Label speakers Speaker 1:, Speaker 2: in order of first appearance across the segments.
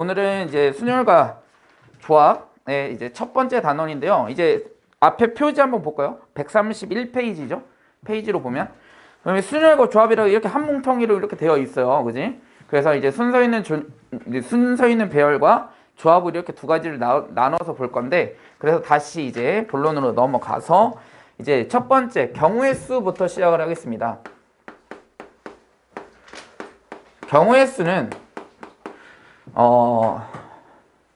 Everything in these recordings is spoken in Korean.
Speaker 1: 오늘은 이제 순열과 조합의 이제 첫 번째 단원인데요. 이제 앞에 표지 한번 볼까요? 131페이지죠. 페이지로 보면 그러면 순열과 조합이라고 이렇게 한 뭉텅이로 이렇게 되어 있어요. 그지? 그래서 이제 순서 있는 배열과 조합을 이렇게 두 가지를 나눠서 볼 건데, 그래서 다시 이제 본론으로 넘어가서 이제 첫 번째 경우의 수부터 시작을 하겠습니다. 경우의 수는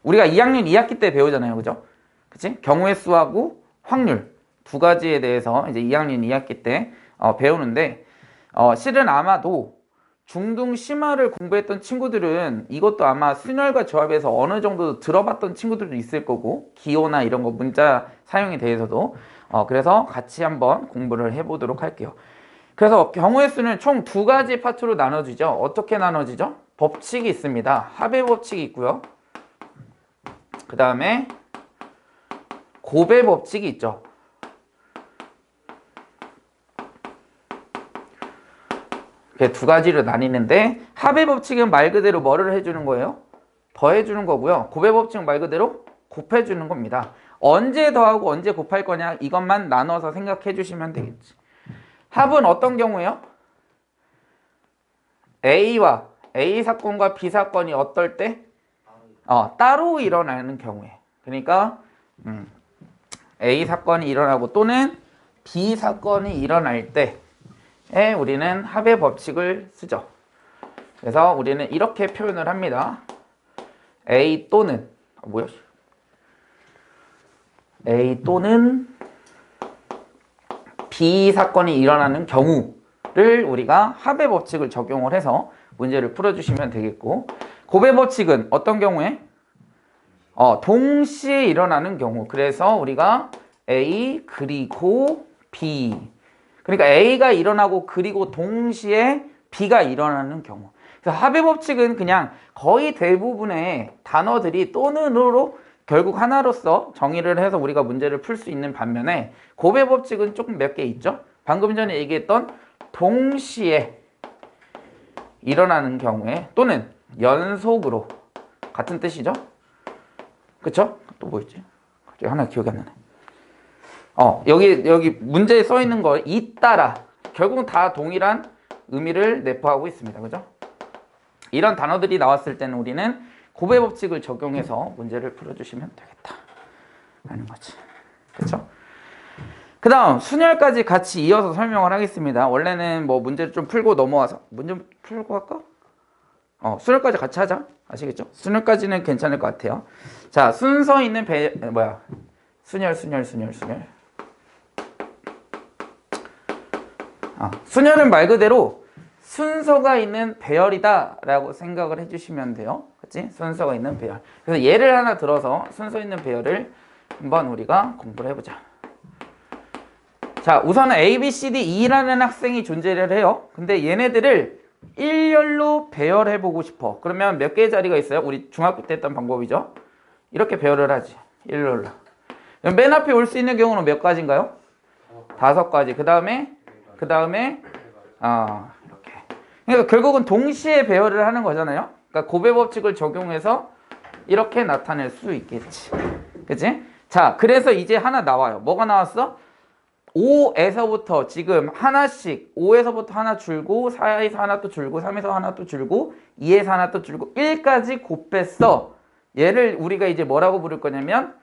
Speaker 1: 우리가 2학년 2학기 때 배우잖아요. 그죠? 그치? 경우의 수하고 확률 두 가지에 대해서 이제 2학년 2학기 때 배우는데, 실은 아마도 중등 심화를 공부했던 친구들은 이것도 아마 순열과 조합에서 어느 정도 들어봤던 친구들도 있을 거고, 기호나 이런 거 문자 사용에 대해서도 그래서 같이 한번 공부를 해보도록 할게요. 그래서 경우의 수는 총 두 가지 파트로 나눠지죠. 어떻게 나눠지죠? 법칙이 있습니다. 합의 법칙이 있고요. 그 다음에 곱의 법칙이 있죠. 이렇게 두 가지로 나뉘는데, 합의 법칙은 말 그대로 뭐를 해주는 거예요? 더해주는 거고요. 곱의 법칙은 말 그대로 곱해주는 겁니다. 언제 더하고 언제 곱할 거냐, 이것만 나눠서 생각해 주시면 되겠지. 합은 어떤 경우예요? A 사건과 B 사건이 어떨 때? 따로 일어나는 경우에. 그러니까 A 사건이 일어나고 또는 B 사건이 일어날 때에 우리는 합의 법칙을 쓰죠. 그래서 우리는 이렇게 표현을 합니다. A 또는 A 또는 B 사건이 일어나는 경우를 우리가 합의 법칙을 적용을 해서 문제를 풀어주시면 되겠고, 곱의 법칙은 어떤 경우에? 동시에 일어나는 경우. 그래서 우리가 A 그리고 B, 그러니까 A가 일어나고 그리고 동시에 B가 일어나는 경우. 그래서 합의 법칙은 그냥 거의 대부분의 단어들이 또는으로 결국 하나로서 정의를 해서 우리가 문제를 풀 수 있는 반면에, 곱의 법칙은 조금 몇 개 있죠. 방금 전에 얘기했던 동시에 일어나는 경우에 또는 연속으로 같은 뜻이죠. 그쵸? 또 뭐 있지? 갑자기 하나 기억이 안 나네. 여기 문제에 써 있는 거 잇따라, 결국은 다 동일한 의미를 내포하고 있습니다. 그죠? 이런 단어들이 나왔을 때는 우리는 곱의 법칙을 적용해서 문제를 풀어주시면 되겠다 라는 거지. 그쵸? 그 다음 순열까지 같이 이어서 설명을 하겠습니다. 원래는 뭐 문제를 좀 풀고 넘어와서 문제 풀고 할까? 순열까지 같이 하자. 아시겠죠? 순열까지는 괜찮을 것 같아요. 자, 순서 있는 순열. 순열은 말 그대로 순서가 있는 배열이다 라고 생각을 해주시면 돼요. 그치? 순서가 있는 배열. 그래서 예를 하나 들어서 순서 있는 배열을 한번 우리가 공부를 해보자. 자, 우선은 A, B, C, D, E라는 학생이 존재를 해요. 근데 얘네들을 일렬로 배열해보고 싶어. 그러면 몇 개의 자리가 있어요? 우리 중학교 때 했던 방법이죠. 이렇게 배열을 하지. 일렬로. 맨 앞에 올 수 있는 경우는 몇 가지인가요? 5가지. 그 다음에 이렇게. 그러니까 결국은 동시에 배열을 하는 거잖아요. 그러니까 곱의 법칙을 적용해서 이렇게 나타낼 수 있겠지. 그치? 자, 그래서 이제 하나 나와요. 뭐가 나왔어? 5에서부터 지금 하나씩, 5에서부터 하나 줄고, 4에서 하나 또 줄고, 3에서 하나 또 줄고, 2에서 하나 또 줄고, 1까지 곱했어. 얘를 우리가 이제 뭐라고 부를 거냐면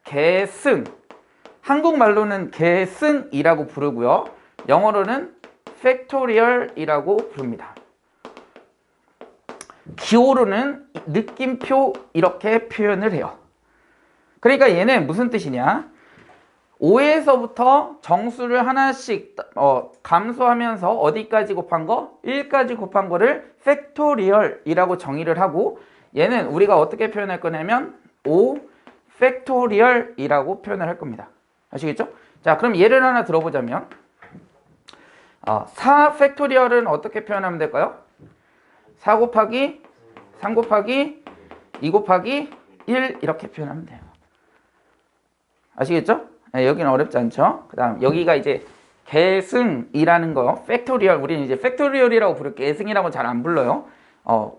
Speaker 1: 계승. 한국말로는 계승이라고 부르고요. 영어로는 팩토리얼이라고 부릅니다. 기호로는 느낌표 이렇게 표현을 해요. 그러니까 얘는 무슨 뜻이냐? 5에서부터 정수를 하나씩 감소하면서 어디까지 곱한 거? 1까지 곱한 거를 팩토리얼이라고 정의를 하고, 얘는 우리가 어떻게 표현할 거냐면 5 팩토리얼이라고 표현을 할 겁니다. 아시겠죠? 자, 그럼 예를 하나 들어보자면 4 팩토리얼은 어떻게 표현하면 될까요? 4 곱하기 3 곱하기 2 곱하기 1 이렇게 표현하면 돼요. 아시겠죠? 네, 여기는 어렵지 않죠? 그 다음 여기가 이제 계승이라는 거, 팩토리얼, 우리는 이제 팩토리얼이라고 부를게. 계승이라고 잘 안 불러요.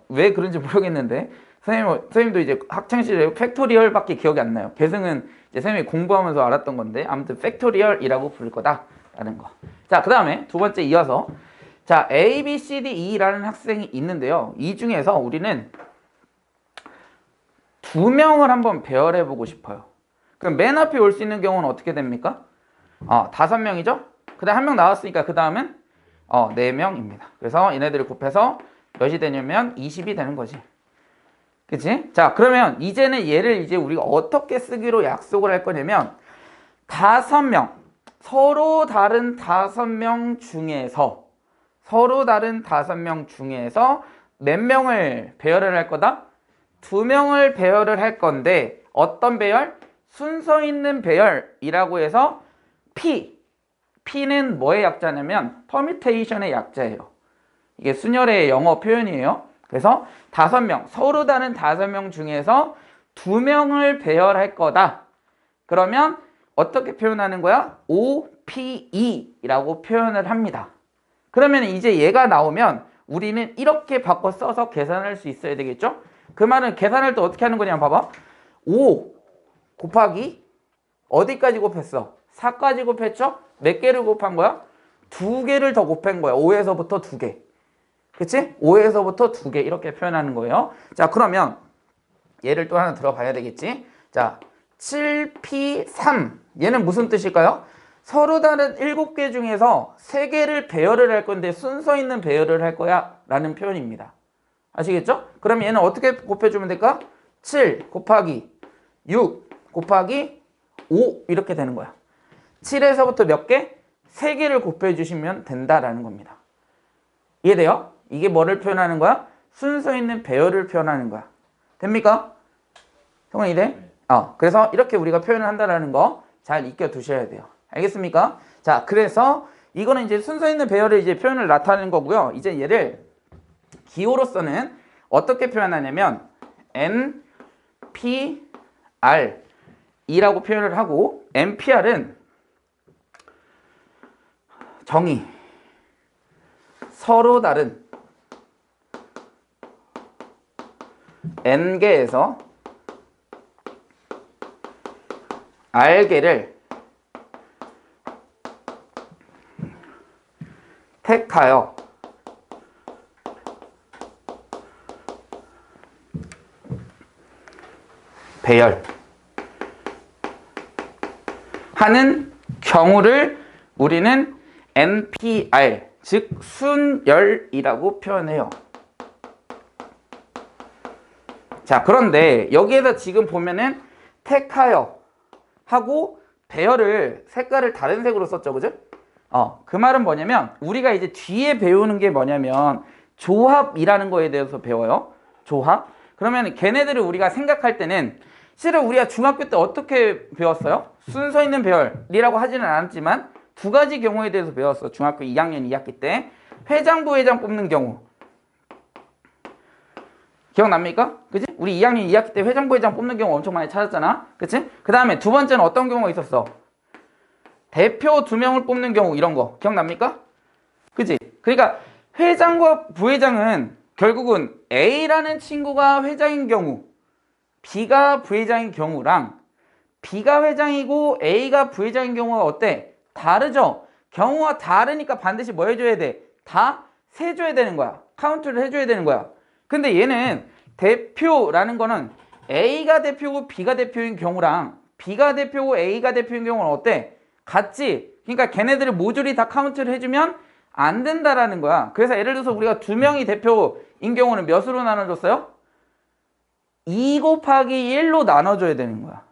Speaker 1: 왜 그런지 모르겠는데 선생님도 이제 학창시절에 팩토리얼밖에 기억이 안 나요. 계승은 이제 선생님이 공부하면서 알았던 건데 아무튼 팩토리얼이라고 부를 거다라는 거. 자, 그 다음에 두 번째 이어서 자, A, B, C, D, E라는 학생이 있는데요. 이 중에서 우리는 두 명을 한번 배열해 보고 싶어요. 그럼 맨 앞에 올 수 있는 경우는 어떻게 됩니까? 5명이죠? 그 다음 한 명 나왔으니까 그 다음은 4명입니다. 그래서 얘네들을 곱해서 몇이 되냐면 20이 되는 거지. 그치? 자, 그러면 이제는 얘를 이제 우리가 어떻게 쓰기로 약속을 할 거냐면 5명, 서로 다른 5명 중에서 몇 명을 배열을 할 거다? 2명을 배열을 할 건데 어떤 배열? 순서 있는 배열이라고 해서 P는 뭐의 약자냐면 permutation의 약자예요. 이게 순열의 영어 표현이에요. 그래서 5명, 서로 다른 5명 중에서 2명을 배열할 거다. 그러면 어떻게 표현하는 거야? OPE라고 표현을 합니다. 그러면 이제 얘가 나오면 우리는 이렇게 바꿔 써서 계산할 수 있어야 되겠죠? 그 말은 계산할 때 어떻게 하는 거냐 봐봐. 5 곱하기 어디까지 곱했어? 4까지 곱했죠? 몇 개를 곱한 거야? 2개를 더 곱한 거야. 5에서부터 2개. 그치? 5에서부터 2개 이렇게 표현하는 거예요. 자, 그러면 얘를 또 하나 들어봐야 되겠지? 자, 7P3 얘는 무슨 뜻일까요? 서로 다른 7개 중에서 3개를 배열을 할 건데 순서 있는 배열을 할 거야 라는 표현입니다. 아시겠죠? 그럼 얘는 어떻게 곱해주면 될까? 7 곱하기 6 곱하기 5 이렇게 되는 거야. 7에서부터 몇 개? 3개를 곱해주시면 된다라는 겁니다. 이해돼요? 이게 뭐를 표현하는 거야? 순서 있는 배열을 표현하는 거야. 됩니까? 성훈이 이해? 그래서 이렇게 우리가 표현을 한다라는 거 잘 익혀 두셔야 돼요. 알겠습니까? 자, 그래서 이거는 이제 순서 있는 배열을 이제 표현을 나타내는 거고요. 이제 얘를 기호로서는 어떻게 표현하냐면 NPR이라고 표현을 하고 NPR은 정의, 서로 다른 N개에서 R개를 택하여 배열하는 경우를 우리는 NPR, 즉 순열이라고 표현해요. 자, 그런데 여기에서 지금 보면은 택하여 하고 배열을 색깔을 다른 색으로 썼죠, 그죠? 그 말은 뭐냐면 우리가 이제 뒤에 배우는 게 뭐냐면 조합이라는 거에 대해서 배워요. 조합. 그러면 걔네들을 우리가 생각할 때는 실은 우리가 중학교 때 어떻게 배웠어요? 순서 있는 배열이라고 하지는 않았지만 두 가지 경우에 대해서 배웠어. 중학교 2학년 2학기 때 회장, 부회장 뽑는 경우. 기억납니까? 그치? 우리 2학년 2학기 때 회장, 부회장 뽑는 경우 엄청 많이 찾았잖아. 그치? 그 다음에 두 번째는 어떤 경우가 있었어? 대표 2명을 뽑는 경우 이런 거 기억납니까? 그치? 그러니까 회장과 부회장은 결국은 A라는 친구가 회장인 경우, B가 부회장인 경우랑 B가 회장이고 A가 부회장인 경우가 어때? 다르죠? 경우가 다르니까 반드시 뭐 해줘야 돼? 다 세줘야 되는 거야. 카운트를 해줘야 되는 거야. 근데 얘는 대표라는 거는 A가 대표고 B가 대표인 경우랑 B가 대표고 A가 대표인 경우는 어때? 같지? 그러니까 걔네들을 모조리 다 카운트를 해주면 안 된다라는 거야. 그래서 예를 들어서 우리가 2명이 대표인 경우는 몇으로 나눠줬어요? 2 곱하기 1로 나눠줘야 되는 거야.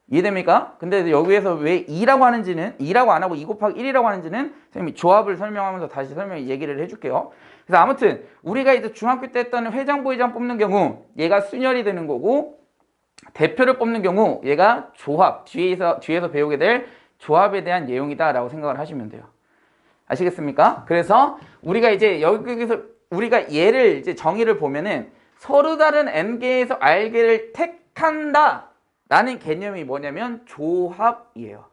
Speaker 1: 이해됩니까? 근데 여기에서 왜 2라고 하는지는 2라고 안 하고 2 곱하기 1이라고 하는지는 선생님이 조합을 설명하면서 다시 얘기를 해줄게요. 그래서 아무튼 우리가 이제 중학교 때 했던 회장, 부회장 뽑는 경우 얘가 순열이 되는 거고 대표를 뽑는 경우 얘가 조합, 뒤에서 배우게 될 조합에 대한 내용이다라고 생각을 하시면 돼요. 아시겠습니까? 그래서 우리가 이제 여기서 우리가 얘를 이제 정의를 보면은 서로 다른 N개에서 R개를 택한다 라는 개념이 뭐냐면 조합이에요.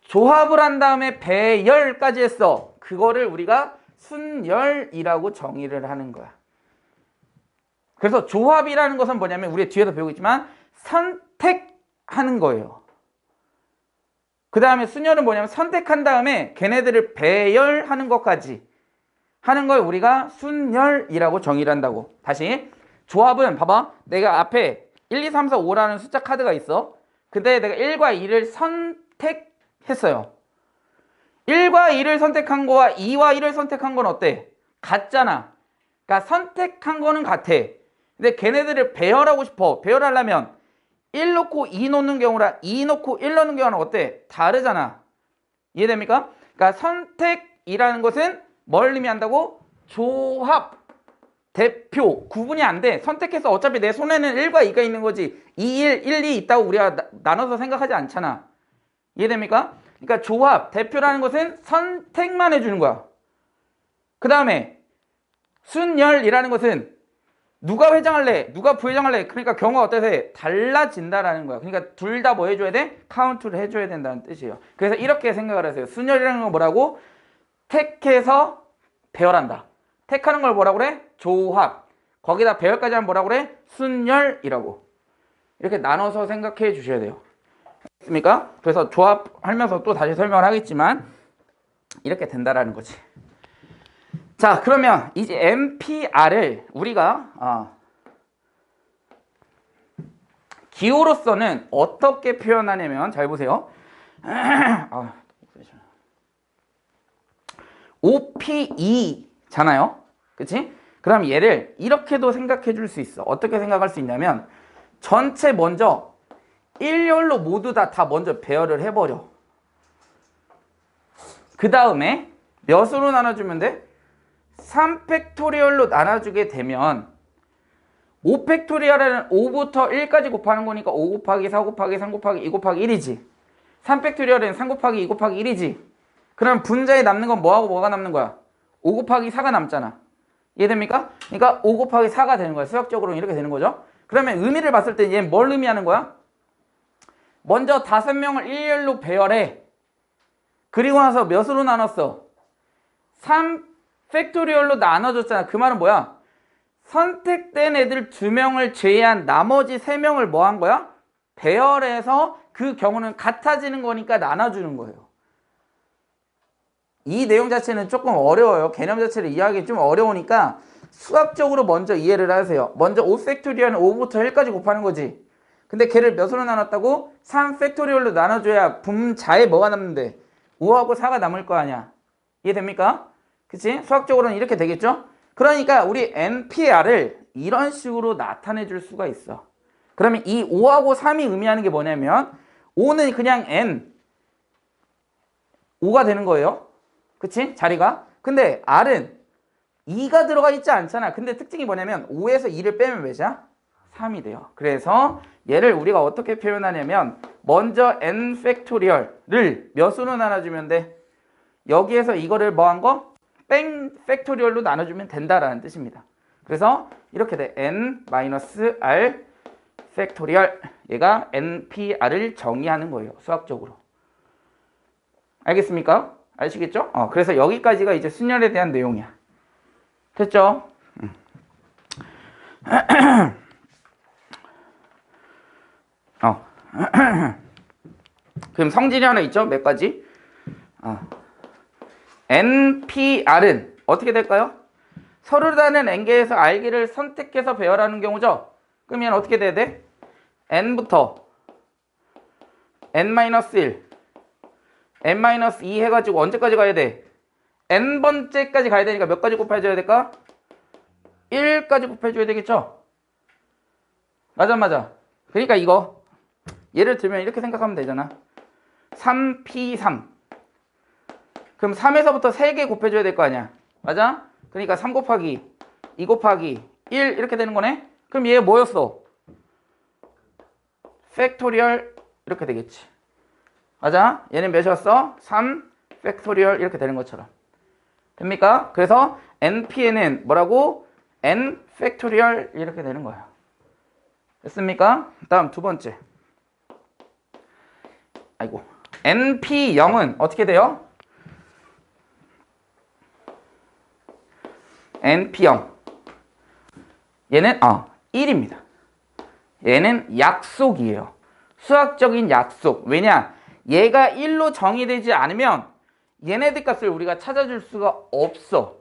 Speaker 1: 조합을 한 다음에 배열까지 했어. 그거를 우리가 순열이라고 정의를 하는 거야. 그래서 조합이라는 것은 뭐냐면 우리 뒤에도 배우고 있지만 선택하는 거예요. 그 다음에 순열은 뭐냐면 선택한 다음에 걔네들을 배열하는 것까지 하는 걸 우리가 순열이라고 정의를 한다고. 다시 조합은 봐봐. 내가 앞에 1, 2, 3, 4, 5라는 숫자 카드가 있어. 근데 내가 1과 2를 선택했어요. 1과 2를 선택한 거와 2와 1을 선택한 건 어때? 같잖아. 그러니까 선택한 거는 같아. 근데 걔네들을 배열하고 싶어. 배열하려면 1 놓고 2 놓는 경우랑 2 놓고 1 놓는 경우는 어때? 다르잖아. 이해됩니까? 그러니까 선택이라는 것은 뭘 의미한다고? 조합, 대표, 구분이 안 돼. 선택해서 어차피 내 손에는 1과 2가 있는 거지 2, 1, 2 있다고 우리가 나눠서 생각하지 않잖아. 이해됩니까? 그러니까 조합, 대표라는 것은 선택만 해주는 거야. 그 다음에 순열이라는 것은 누가 회장할래? 누가 부회장할래? 그러니까 경우가 어때서 달라진다라는 거야. 그러니까 둘 다 뭐 해줘야 돼? 카운트를 해줘야 된다는 뜻이에요. 그래서 이렇게 생각을 하세요. 순열이라는 건 뭐라고? 택해서 배열한다. 택하는 걸 뭐라고 그래? 조합. 거기다 배열까지 하면 뭐라고 그래? 순열이라고. 이렇게 나눠서 생각해 주셔야 돼요. 알겠습니까? 그래서 조합하면서 또 다시 설명을 하겠지만 이렇게 된다라는 거지. 자, 그러면 이제 NPR을 우리가 기호로서는 어떻게 표현하냐면 잘 보세요. OPE잖아요. 그치? 그럼 얘를 이렇게도 생각해 줄 수 있어. 어떻게 생각할 수 있냐면 전체 먼저 일렬로 모두 다 먼저 배열을 해버려. 그 다음에 몇으로 나눠주면 돼? 3팩토리얼로 나눠주게 되면 5팩토리얼은 5부터 1까지 곱하는 거니까 5 곱하기 4 곱하기 3 곱하기 2 곱하기 1이지. 3팩토리얼은 3 곱하기 2 곱하기 1이지. 그럼 분자에 남는 건 뭐하고 뭐가 남는 거야? 5 곱하기 4가 남잖아. 이해됩니까? 그러니까 5 곱하기 4가 되는 거야. 수학적으로는 이렇게 되는 거죠. 그러면 의미를 봤을 때 얘는 뭘 의미하는 거야? 먼저 5명을 일렬로 배열해. 그리고 나서 몇으로 나눴어? 3팩토리얼로 나눠줬잖아. 그 말은 뭐야? 선택된 애들 2명을 제외한 나머지 3명을 뭐 한 거야? 배열해서 그 경우는 같아지는 거니까 나눠주는 거예요. 이 내용 자체는 조금 어려워요. 개념 자체를 이해하기 좀 어려우니까 수학적으로 먼저 이해를 하세요. 먼저 5팩토리얼은 5부터 1까지 곱하는 거지. 근데 걔를 몇으로 나눴다고? 3팩토리얼로 나눠줘야 분자에 뭐가 남는데? 5하고 4가 남을 거 아니야. 이해됩니까? 그치? 수학적으로는 이렇게 되겠죠? 그러니까 우리 NPR을 이런 식으로 나타내 줄 수가 있어. 그러면 이 5하고 3이 의미하는 게 뭐냐면 5는 그냥 N 5가 되는 거예요. 그치? 자리가. 근데 R은 2가 들어가 있지 않잖아. 근데 특징이 뭐냐면 5에서 2를 빼면 몇이야? 3이 돼요. 그래서 얘를 우리가 어떻게 표현하냐면 먼저 n 팩토리얼을 몇으로 나눠주면 돼? 여기에서 이거를 뭐 한 거? 뺑 팩토리얼로 나눠주면 된다라는 뜻입니다. 그래서 이렇게 돼. n-r 팩토리얼. 얘가 NPR을 정의하는 거예요. 수학적으로. 알겠습니까? 아시겠죠? 그래서 여기까지가 이제 순열에 대한 내용이야. 됐죠? 그럼 성질이 하나 있죠? 몇 가지? NPR은 어떻게 될까요? 서로 다른 n개에서 r개를 선택해서 배열하는 경우죠? 그러면 어떻게 돼야 돼? n부터 n-1, n-2 해가지고 언제까지 가야 돼? n번째까지 가야 되니까 몇 가지 곱해줘야 될까? 1까지 곱해줘야 되겠죠? 맞아. 그러니까 이거 예를 들면 이렇게 생각하면 되잖아. 3p3 그럼 3에서부터 3개 곱해줘야 될 거 아니야. 맞아? 그러니까 3 곱하기 2 곱하기 1 이렇게 되는 거네. 그럼 얘 뭐였어? 팩토리얼 이렇게 되겠지. 맞아? 얘는 몇이었어? 3 팩토리얼 이렇게 되는 것처럼. 됩니까? 그래서 NPN은 뭐라고? n 팩토리얼 이렇게 되는 거야. 됐습니까? 다음 두 번째. NP0은 어떻게 돼요? NP형. 얘는 1입니다. 얘는 약속이에요. 수학적인 약속. 왜냐? 얘가 1로 정의되지 않으면 얘네들 값을 우리가 찾아줄 수가 없어.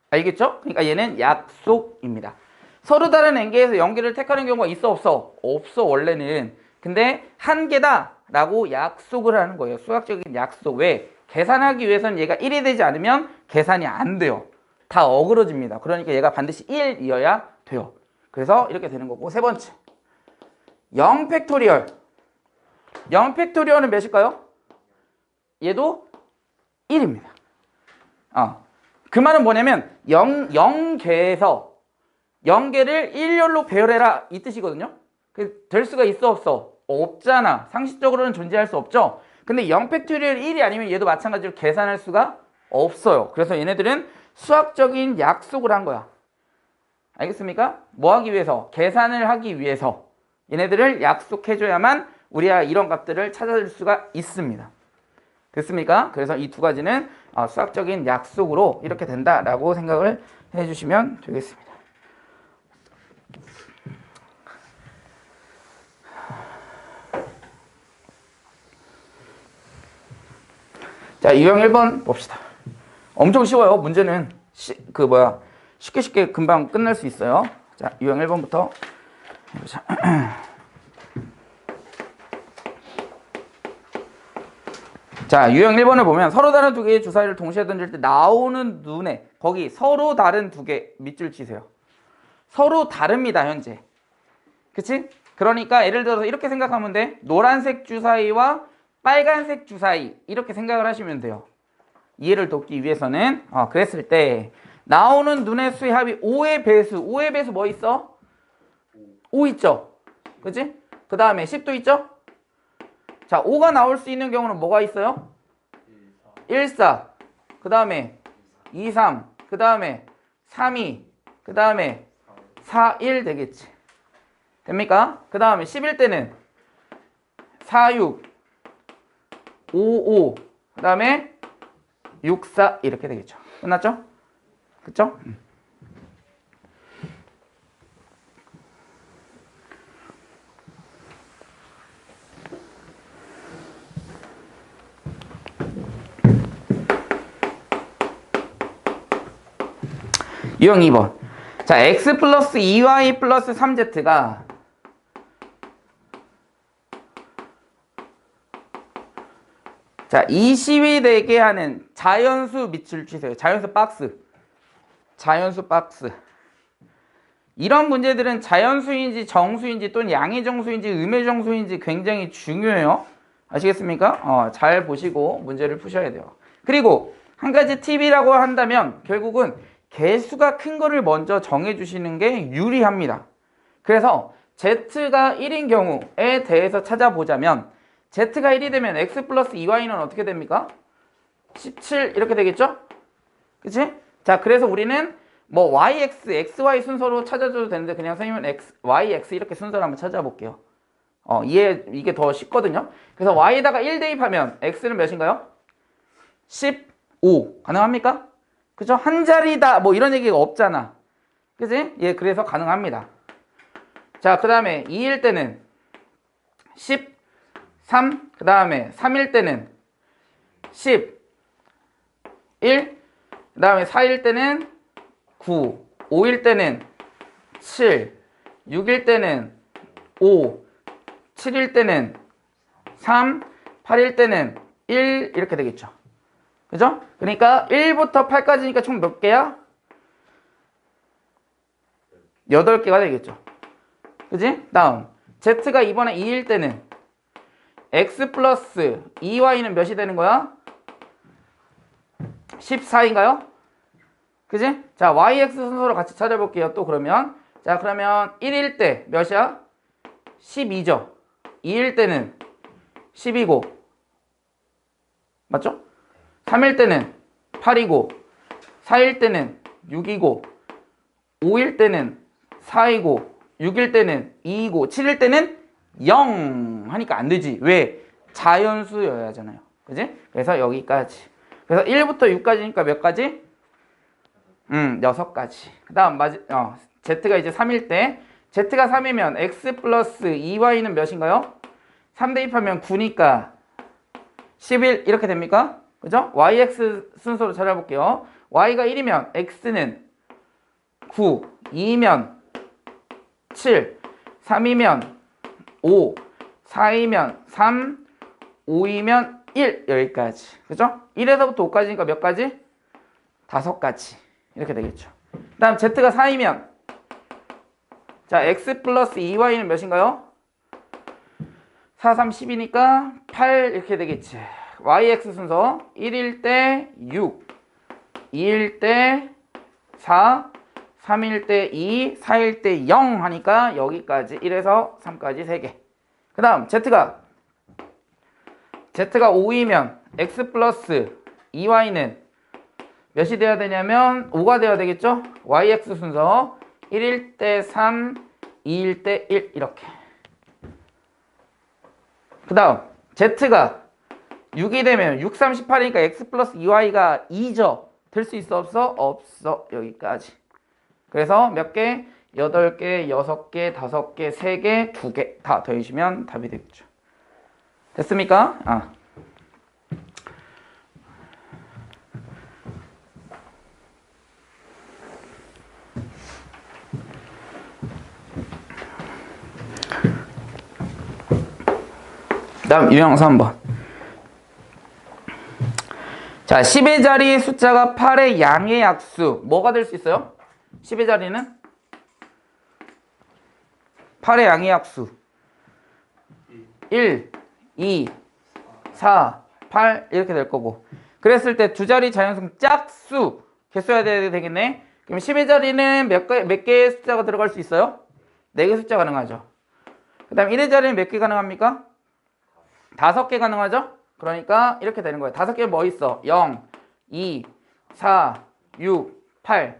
Speaker 1: 알겠죠? 그러니까 얘는 약속입니다. 서로 다른 n개에서 0개를 택하는 경우가 있어 없어? 없어 원래는. 근데 한 개다 라고 약속을 하는 거예요. 수학적인 약속. 왜? 계산하기 위해서는 얘가 1이 되지 않으면 계산이 안 돼요. 다 어그러집니다. 그러니까 얘가 반드시 1이어야 돼요. 그래서 이렇게 되는 거고. 세 번째 0팩토리얼. 0팩토리얼은 몇일까요? 얘도 1입니다. 그 말은 뭐냐면 0개에서 0개를 1열로 배열해라 이 뜻이거든요. 될 수가 있어 없어? 없잖아. 상식적으로는 존재할 수 없죠. 근데 0팩토리얼 1이 아니면 얘도 마찬가지로 계산할 수가 없어요. 그래서 얘네들은 수학적인 약속을 한 거야. 알겠습니까? 뭐 하기 위해서? 계산을 하기 위해서 얘네들을 약속해줘야만 우리가 이런 값들을 찾아줄 수가 있습니다. 됐습니까? 그래서 이 두 가지는 수학적인 약속으로 이렇게 된다라고 생각을 해주시면 되겠습니다. 자, 유형 1번 봅시다. 엄청 쉬워요. 문제는 쉽게 금방 끝날 수 있어요. 자, 유형 1번부터 해보자. 자, 유형 1번을 보면 서로 다른 두 개의 주사위를 동시에 던질 때 나오는 눈에 거기 서로 다른 두 개 밑줄 치세요. 서로 다릅니다, 현재. 그치? 그러니까 예를 들어서 이렇게 생각하면 돼. 노란색 주사위와 빨간색 주사위 이렇게 생각을 하시면 돼요. 이해를 돕기 위해서는 그랬을 때 나오는 눈의 수의 합이 5의 배수. 5의 배수 뭐 있어? 5 있죠? 그치? 그 다음에 10도 있죠? 자, 5가 나올 수 있는 경우는 뭐가 있어요? 1, 4. 그 다음에 2, 3. 그 다음에 3, 2. 그 다음에 4, 1 되겠지. 됩니까? 그 다음에 10일 때는 4, 6. 5, 5. 그 다음에 6, 4 이렇게 되겠죠. 끝났죠? 그쵸? 유형 2번. 자, x 플러스 2y 플러스 3z가 자, 20이 되게 하는 자연수 밑줄 치세요. 자연수 박스. 자연수 박스. 이런 문제들은 자연수인지 정수인지 또는 양의 정수인지 음의 정수인지 굉장히 중요해요. 아시겠습니까? 잘 보시고 문제를 푸셔야 돼요. 그리고 한 가지 팁이라고 한다면 결국은 개수가 큰 거를 먼저 정해주시는 게 유리합니다. 그래서 z가 1인 경우에 대해서 찾아보자면 z가 1이 되면 x 플러스 2y는 어떻게 됩니까? 17 이렇게 되겠죠? 그치? 자, 그래서 우리는 뭐 yx, xy 순서로 찾아줘도 되는데 그냥 선생님은 yx 이렇게 순서를 한번 찾아볼게요. 이게 더 쉽거든요. 그래서 y에다가 1 대입하면 x는 몇인가요? 15 가능합니까? 그죠? 한 자리다 뭐 이런 얘기가 없잖아. 그치? 예, 그래서 가능합니다. 자, 그 다음에 2일 때는 13, 그 다음에 3일 때는 11, 그 다음에 4일 때는 9, 5일 때는 7, 6일 때는 5, 7일 때는 3, 8일 때는 1 이렇게 되겠죠. 그죠? 그러니까 1부터 8까지니까 총 몇 개야? 8개가 되겠죠. 그지? 다음 z가 이번에 2일 때는 x 플러스 2y는 몇이 되는 거야? 14인가요? 그지? 자, yx 순서로 같이 찾아볼게요. 또 그러면 자, 그러면 1일 때 몇이야? 12죠. 2일 때는 10이고 맞죠? 3일 때는 8이고 4일 때는 6이고 5일 때는 4이고 6일 때는 2이고 7일 때는 0 하니까 안 되지. 왜? 자연수여야 하잖아요. 그지? 그래서 여기까지. 그래서 1부터 6까지니까 몇 가지? 6가지. 그 다음, Z가 이제 3일 때, Z가 3이면 X 플러스 2Y는 몇인가요? 3 대입하면 9니까 11 이렇게 됩니까? 그죠? YX 순서로 찾아볼게요. Y가 1이면 X는 9, 2이면 7, 3이면 5, 4이면 3, 5이면 1 여기까지. 그죠? 1에서부터 5까지니까 몇 가지? 5가지. 이렇게 되겠죠. 그 다음 Z가 4이면 자, X 플러스 2Y는 몇인가요? 4, 3, 10이니까 8 이렇게 되겠지. YX 순서 1일 때 6, 2일 때 4, 3일 때 2, 4일 때 0 하니까 여기까지 1에서 3까지 3개. 그 다음 Z가 5이면 X 플러스 2Y는 몇이 돼야 되냐면 5가 돼야 되겠죠? YX 순서 1일 때 3, 2일 때 1 이렇게. 그 다음 Z가 6이 되면 6, 3, 18이니까 X 플러스 2Y가 2죠. 될 수 있어 없어? 없어. 여기까지. 그래서 몇 개? 8개, 6개, 5개, 3개, 2개 다 더해주시면 답이 되겠죠. 됐습니까? 다음 유형 3번. 자, 10의 자리 숫자가 8의 양의 약수. 뭐가 될 수 있어요? 10의 자리는 8의 양의 약수. 1, 2, 4, 8 이렇게 될 거고. 그랬을 때 두 자리 자연수 짝수 개수해야 되겠네. 그럼 10의 자리는 몇 개의 숫자가 들어갈 수 있어요? 4개 숫자 가능하죠. 그 다음 1의 자리는 몇 개 가능합니까? 5개 가능하죠? 그러니까 이렇게 되는 거예요. 5개 뭐 있어? 0, 2, 4, 6, 8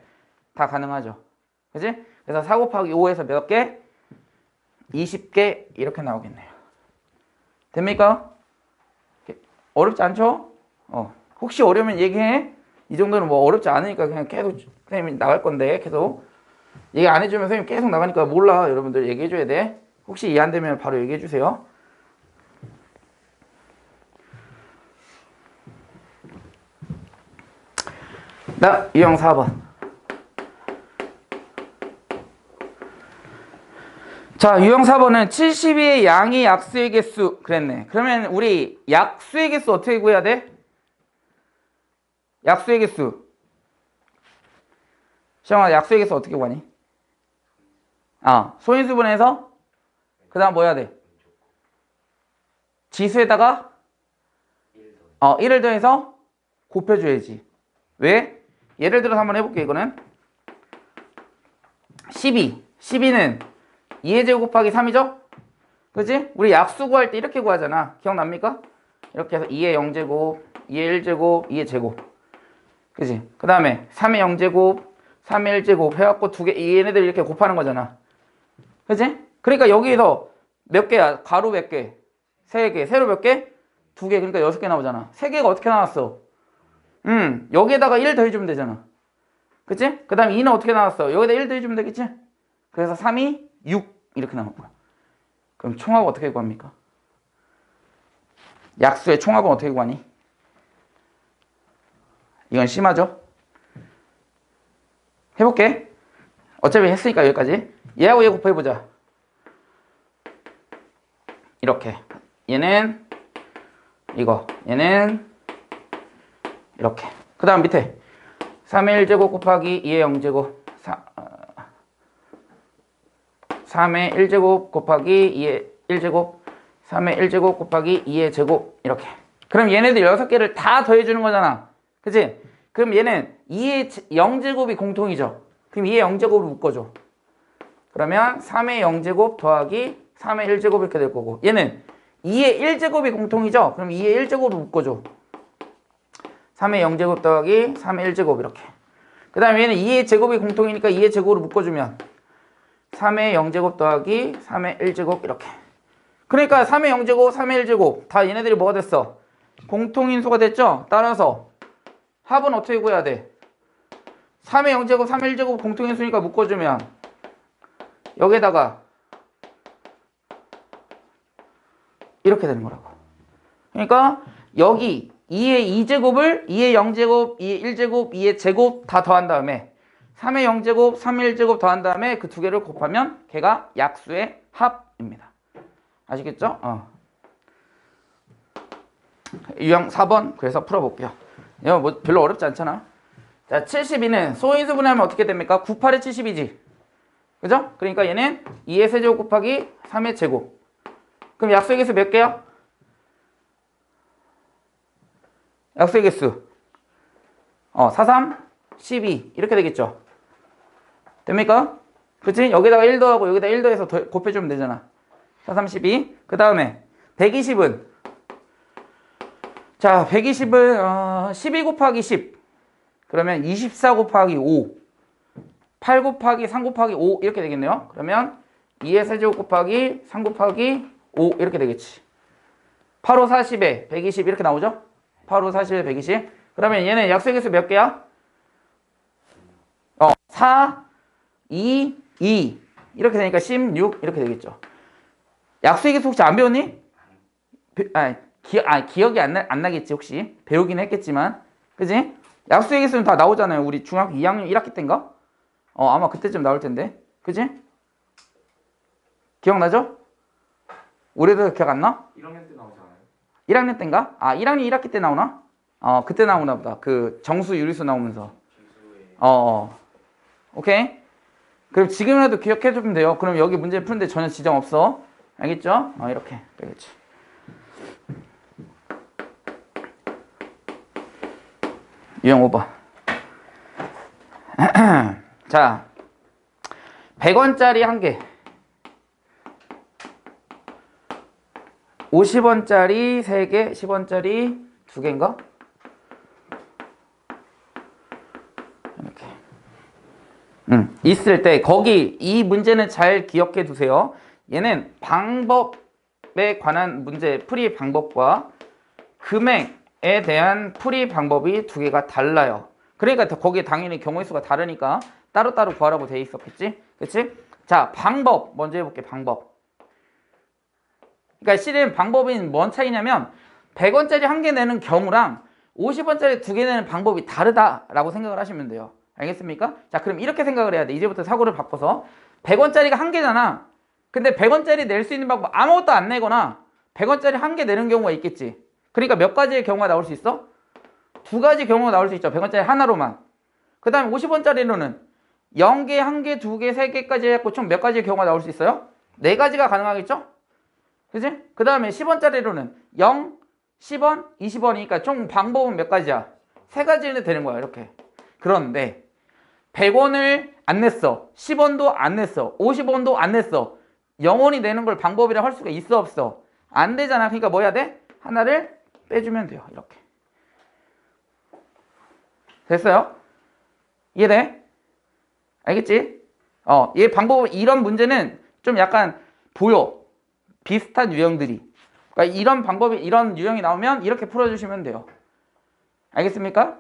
Speaker 1: 다 가능하죠. 그치? 그래서 4 곱하기 5에서 몇 개? 20개 이렇게 나오겠네요. 됩니까? 어렵지 않죠? 혹시 어려우면 얘기해. 이 정도는 뭐 어렵지 않으니까 그냥 계속 선생님이 나갈 건데 계속 얘기 안 해주면 선생님 계속 나가니까 몰라. 여러분들 얘기해줘야 돼. 혹시 이해 안 되면 바로 얘기해주세요. 유형 4번. 자, 유형 4번은 72의 양이 약수의 개수 그랬네. 그러면 우리 약수의 개수 어떻게 구해야 돼? 약수의 개수. 시영아, 약수의 개수 어떻게 구하니? 소인수분해서 그 다음 뭐 해야 돼? 지수에다가 1을 더해서 곱해줘야지. 왜? 예를 들어서 한번 해볼게. 이거는 12는 2의 제곱 곱하기 3이죠? 그치? 우리 약수 구할 때 이렇게 구하잖아. 기억납니까? 이렇게 해서 2의 0제곱, 2의 1제곱, 2의 제곱. 그치? 그 다음에 3의 0제곱, 3의 1제곱 해갖고 얘네들 이렇게 곱하는 거잖아. 그치? 그러니까 여기서 몇 개야? 가로 몇 개? 3개. 세로 몇 개? 2개. 그러니까 6개 나오잖아. 3개가 어떻게 나왔어? 여기에다가 1 더해주면 되잖아. 그치? 그 다음에 2는 어떻게 나왔어? 여기다 1 더해주면 되겠지? 그래서 3이 6 이렇게 나온 거야. 그럼 총합은 어떻게 구합니까? 약수의 총합은 어떻게 구하니? 이건 심하죠? 해볼게. 어차피 했으니까 여기까지. 얘하고 얘 곱해보자. 이렇게. 얘는 이거. 얘는 이렇게. 그 다음 밑에 3의 1제곱 곱하기 2의 0제곱 3의 1제곱 곱하기 2의 1제곱 3의 1제곱 곱하기 2의 제곱 이렇게. 그럼 얘네들 6개를 다 더해주는 거잖아. 그치? 그럼 얘는 2의 0제곱이 공통이죠. 그럼 2의 0제곱을 묶어줘. 그러면 3의 0제곱 더하기 3의 1제곱 이렇게 될 거고, 얘는 2의 1제곱이 공통이죠. 그럼 2의 1제곱을 묶어줘. 3의 0제곱 더하기 3의 1제곱 이렇게. 그 다음에 얘는 2의 제곱이 공통이니까 2의 제곱으로 묶어주면 3의 0제곱 더하기 3의 1제곱 이렇게. 그러니까 3의 0제곱, 3의 1제곱 다 얘네들이 뭐가 됐어? 공통인수가 됐죠? 따라서 합은 어떻게 구해야 돼? 3의 0제곱, 3의 1제곱 공통인수니까 묶어주면 여기에다가 이렇게 되는 거라고. 그러니까 여기 2의 2제곱을 2의 0제곱, 2의 1제곱, 2의 제곱 다 더한 다음에 3의 0제곱, 3의 1제곱 더한 다음에 그 두 개를 곱하면 걔가 약수의 합입니다. 아시겠죠? 유형 4번 그래서 풀어볼게요. 이거 뭐 별로 어렵지 않잖아. 자, 72는 소인수 분해하면 어떻게 됩니까? 98에 70이지. 그죠? 그러니까 얘는 2의 세제곱 곱하기 3의 제곱. 그럼 약수의 개수 몇 개야? 약수의 개수 4, 3, 12 이렇게 되겠죠. 됩니까? 그치? 여기다가 1 더하고 여기다 1 더해서 곱해주면 되잖아. 4, 3, 12. 그 다음에 120은 자, 120은 12 곱하기 10 그러면 24 곱하기 5 8 곱하기 3 곱하기 5 이렇게 되겠네요. 그러면 2의 세제곱 곱하기 3 곱하기 5 이렇게 되겠지. 8, 5, 40에 120 이렇게 나오죠? 8, 5, 40에 120. 그러면 얘는 약수의 개수 몇 개야? 4, 2, 2 이렇게 되니까 16 이렇게 되겠죠. 약수의 개수 혹시 안 배웠니? 기억이 안 나겠지 혹시. 배우긴 했겠지만 그지? 약수의 개수는 다 나오잖아요. 우리 중학교 2학년 1학기 때인가? 아마 그때쯤 나올 텐데 그지? 기억나죠? 올해도 기억 안 나?
Speaker 2: 1학년 때 나오지 않아요?
Speaker 1: 1학년 때인가? 1학년 1학기 때 나오나? 그때 나오나 보다. 그 정수 유리수 나오면서. 오케이. 그럼 지금이라도 기억해주면 돼요. 그럼 여기 문제 푸는데 전혀 지장 없어. 알겠죠? 이렇게 되겠지. 유형 5번. 자, 100원짜리 1개. 50원짜리 3개, 10원짜리 2개인가? 이렇게. 있을 때 거기 이 문제는 잘 기억해 두세요. 얘는 방법에 관한 문제 풀이 방법과 금액에 대한 풀이 방법이 두 개가 달라요. 그러니까 거기에 당연히 경우의 수가 다르니까 따로따로 구하라고 돼 있었겠지? 그치? 자, 방법 먼저 해볼게. 방법. 그러니까 실은 방법인 뭔 차이냐면 100원짜리 1개 내는 경우랑 50원짜리 2개 내는 방법이 다르다라고 생각을 하시면 돼요. 알겠습니까? 자, 그럼 이렇게 생각을 해야 돼. 이제부터 사고를 바꿔서 100원짜리가 1개잖아. 근데 100원짜리 낼 수 있는 방법 아무것도 안 내거나 100원짜리 1개 내는 경우가 있겠지. 그러니까 몇 가지의 경우가 나올 수 있어? 2가지 경우가 나올 수 있죠. 100원짜리 하나로만. 그 다음에 50원짜리로는 0개, 1개, 2개, 3개까지 해갖고 총 몇 가지의 경우가 나올 수 있어요? 4가지가 가능하겠죠? 그치? 그 다음에 10원짜리로는 0, 10원, 20원이니까 총 방법은 몇 가지야? 3가지는 되는 거야. 이렇게. 그런데 100원을 안 냈어. 10원도 안 냈어. 50원도 안 냈어. 0원이 내는 걸 방법이라 할 수가 있어 없어? 안 되잖아. 그러니까 뭐 해야 돼? 하나를 빼주면 돼요. 이렇게. 됐어요? 이해돼? 알겠지? 얘 방법, 이런 문제는 좀 약간 보여. 비슷한 유형들이. 그러니까 이런 방법이, 이런 유형이 나오면 이렇게 풀어주시면 돼요. 알겠습니까?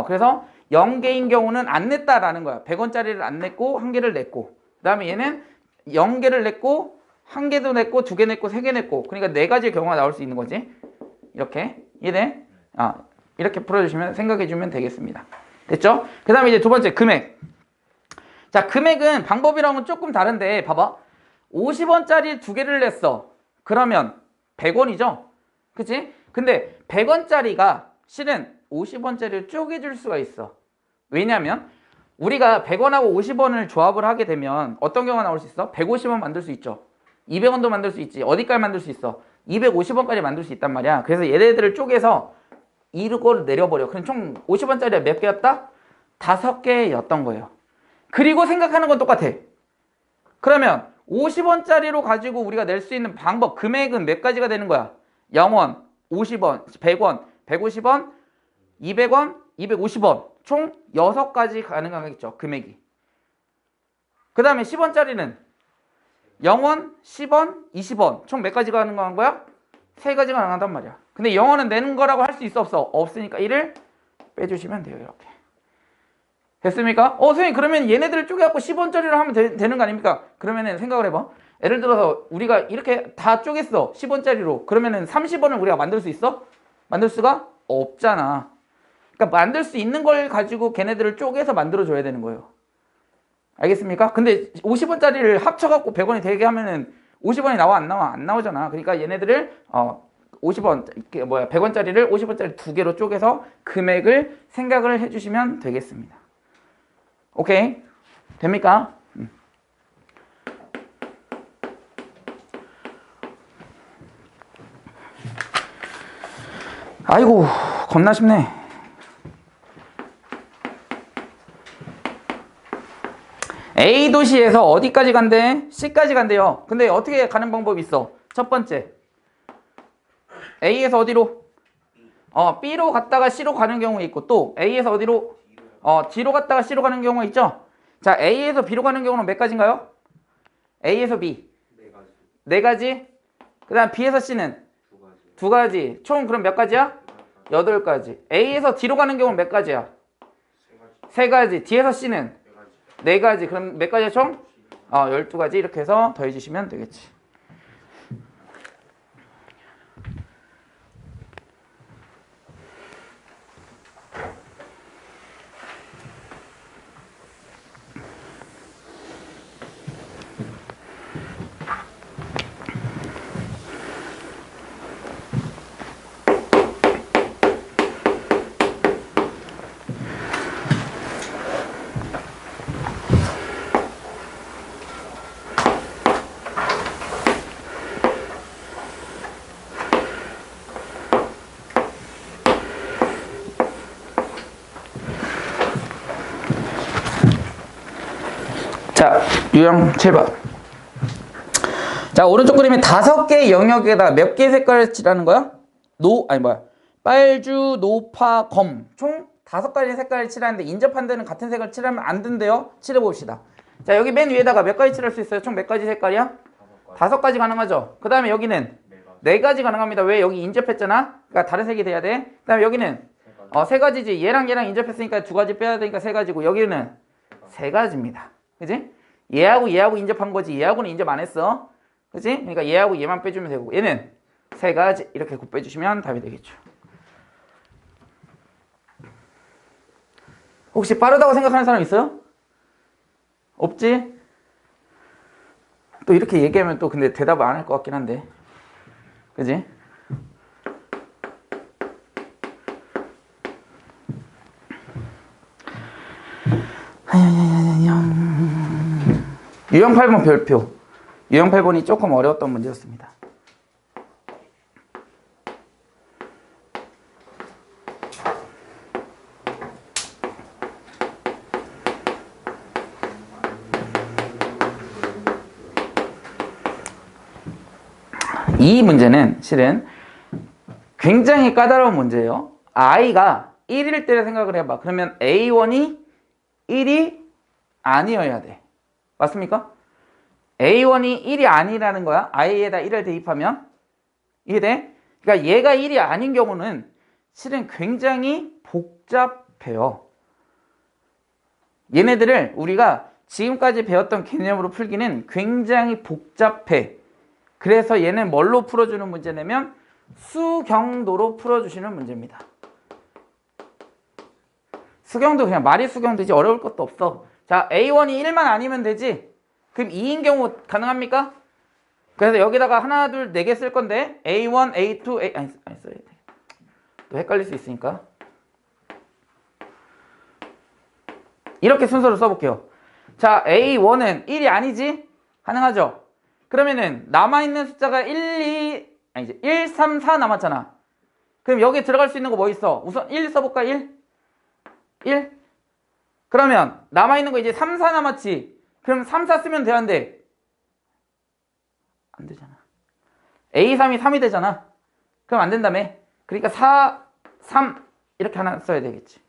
Speaker 1: 그래서 0개인 경우는 안 냈다라는 거야. 100원짜리를 안 냈고 1개를 냈고, 그 다음에 얘는 0개를 냈고 1개도 냈고 2개 냈고 3개 냈고, 그러니까 4가지의 경우가 나올 수 있는 거지. 이렇게. 이해돼? 이렇게 풀어주시면, 생각해주면 되겠습니다. 됐죠? 그 다음에 이제 두 번째, 금액. 자, 금액은 방법이랑은 조금 다른데 봐봐. 50원짜리 2개를 냈어. 그러면 100원이죠? 그치? 근데 100원짜리가 실은 50원짜리를 쪼개줄 수가 있어. 왜냐면 우리가 100원하고 50원을 조합을 하게 되면 어떤 경우가 나올 수 있어? 150원 만들 수 있죠. 200원도 만들 수 있지. 어디까지 만들 수 있어? 250원까지 만들 수 있단 말이야. 그래서 얘네들을 쪼개서 이거를 내려버려. 그럼 총 50원짜리가 몇 개였다? 5개였던 거예요. 그리고 생각하는 건 똑같아. 그러면 50원짜리로 가지고 우리가 낼 수 있는 방법, 금액은 몇 가지가 되는 거야? 0원, 50원, 100원, 150원, 200원, 250원. 총 6가지 가능하겠죠. 금액이. 그 다음에 10원짜리는 0원, 10원, 20원. 총 몇 가지가 가능한 거야? 3가지가 가능하단 말이야. 근데 0원은 내는 거라고 할 수 있어 없어? 없으니까 1을 빼주시면 돼요. 이렇게. 됐습니까? 선생님 그러면 얘네들을 쪼개갖고 10원짜리로 하면 되는 거 아닙니까? 그러면은 생각을 해봐. 예를 들어서 우리가 이렇게 다 쪼갰어. 10원짜리로. 그러면은 30원을 우리가 만들 수 있어? 만들 수가 없잖아. 그러니까 만들 수 있는 걸 가지고 걔네들을 쪼개서 만들어줘야 되는 거예요. 알겠습니까? 근데 50원짜리를 합쳐갖고 100원이 되게 하면은 50원이 나와 안 나와? 안 나오잖아. 그러니까 얘네들을 50원, 100원짜리를 50원짜리 두 개로 쪼개서 금액을 생각을 해주시면 되겠습니다. 오케이? 됩니까? 아이고, 겁나 쉽네. A 도시에서 어디까지 간대? C까지 간대요. 근데 어떻게 가는 방법이 있어? 첫 번째, A에서 어디로? B로 갔다가 C로 가는 경우 있고, 또 A에서 어디로? D로 갔다가 C로 가는 경우가 있죠? 자, A에서 B로 가는 경우는 몇 가지인가요? A에서 B 네 가지. 그 다음 B에서 C는 두 가지. 총 그럼 몇 가지야? 8가지. A에서 D로 가는 경우는 몇 가지야? 세 가지. D에서 C는 네 가지. 그럼 몇 가지야 총? 12가지. 이렇게 해서 더해 주시면 되겠지. 자, 유형 7번. 자, 오른쪽 그림에 5개의 영역에다 몇 개의 색깔을 칠하는 거야? 빨주, 노파, 검. 총 5가지 색깔을 칠하는데 인접한 데는 같은 색을 칠하면 안 된대요. 칠해봅시다. 자, 여기 맨 위에다가 몇 가지 칠할 수 있어요? 총 몇 가지 색깔이야? 5가지 가능하죠. 그 다음에 여기는 4가지 가능합니다. 왜? 여기 인접했잖아. 그러니까 다른 색이 돼야 돼. 그 다음에 여기는 3가지지. 얘랑 인접했으니까 2가지 빼야 되니까 3가지고, 여기는 3가지입니다. 그지? 얘하고 인접한 거지. 얘하고는 인접 안 했어. 그지? 그러니까 얘하고 얘만 빼주면 되고, 얘는 3가지. 이렇게 곱빼주시면 답이 되겠죠. 혹시 빠르다고 생각하는 사람 있어요? 없지? 또 이렇게 얘기하면 또 근데 대답을 안 할 것 같긴 한데. 그지? 유형 8번 별표. 유형 8번이 조금 어려웠던 문제였습니다. 이 문제는 실은 굉장히 까다로운 문제예요. i가 1일 때를 생각을 해봐. 그러면 a1이 1이 아니어야 돼. 맞습니까? a1이 1이 아니라는 거야. i에다 1을 대입하면. 이해돼? 그러니까 얘가 1이 아닌 경우는 실은 굉장히 복잡해요. 얘네들을 우리가 지금까지 배웠던 개념으로 풀기는 굉장히 복잡해. 그래서 얘는 뭘로 풀어주는 문제냐면 수경도로 풀어주시는 문제입니다. 수경도 그냥 말이 수경도지 어려울 것도 없어. 자, A1이 1만 아니면 되지. 그럼 2인 경우 가능합니까? 그래서 여기다가 하나, 둘, 4개 쓸 건데 A1, A2, 아니 써야 돼. 또 헷갈릴 수 있으니까. 이렇게 순서로 써볼게요. 자, A1은 1이 아니지? 가능하죠? 그러면은 남아있는 숫자가 1, 3, 4 남았잖아. 그럼 여기 들어갈 수 있는 거 뭐 있어? 우선 1 써볼까? 1? 그러면 남아있는 거 이제 3, 4 남았지. 그럼 3, 4 쓰면 되는데 안 되잖아. A3이 3이 되잖아. 그럼 안 된다며. 그러니까 4, 3 이렇게 하나 써야 되겠지.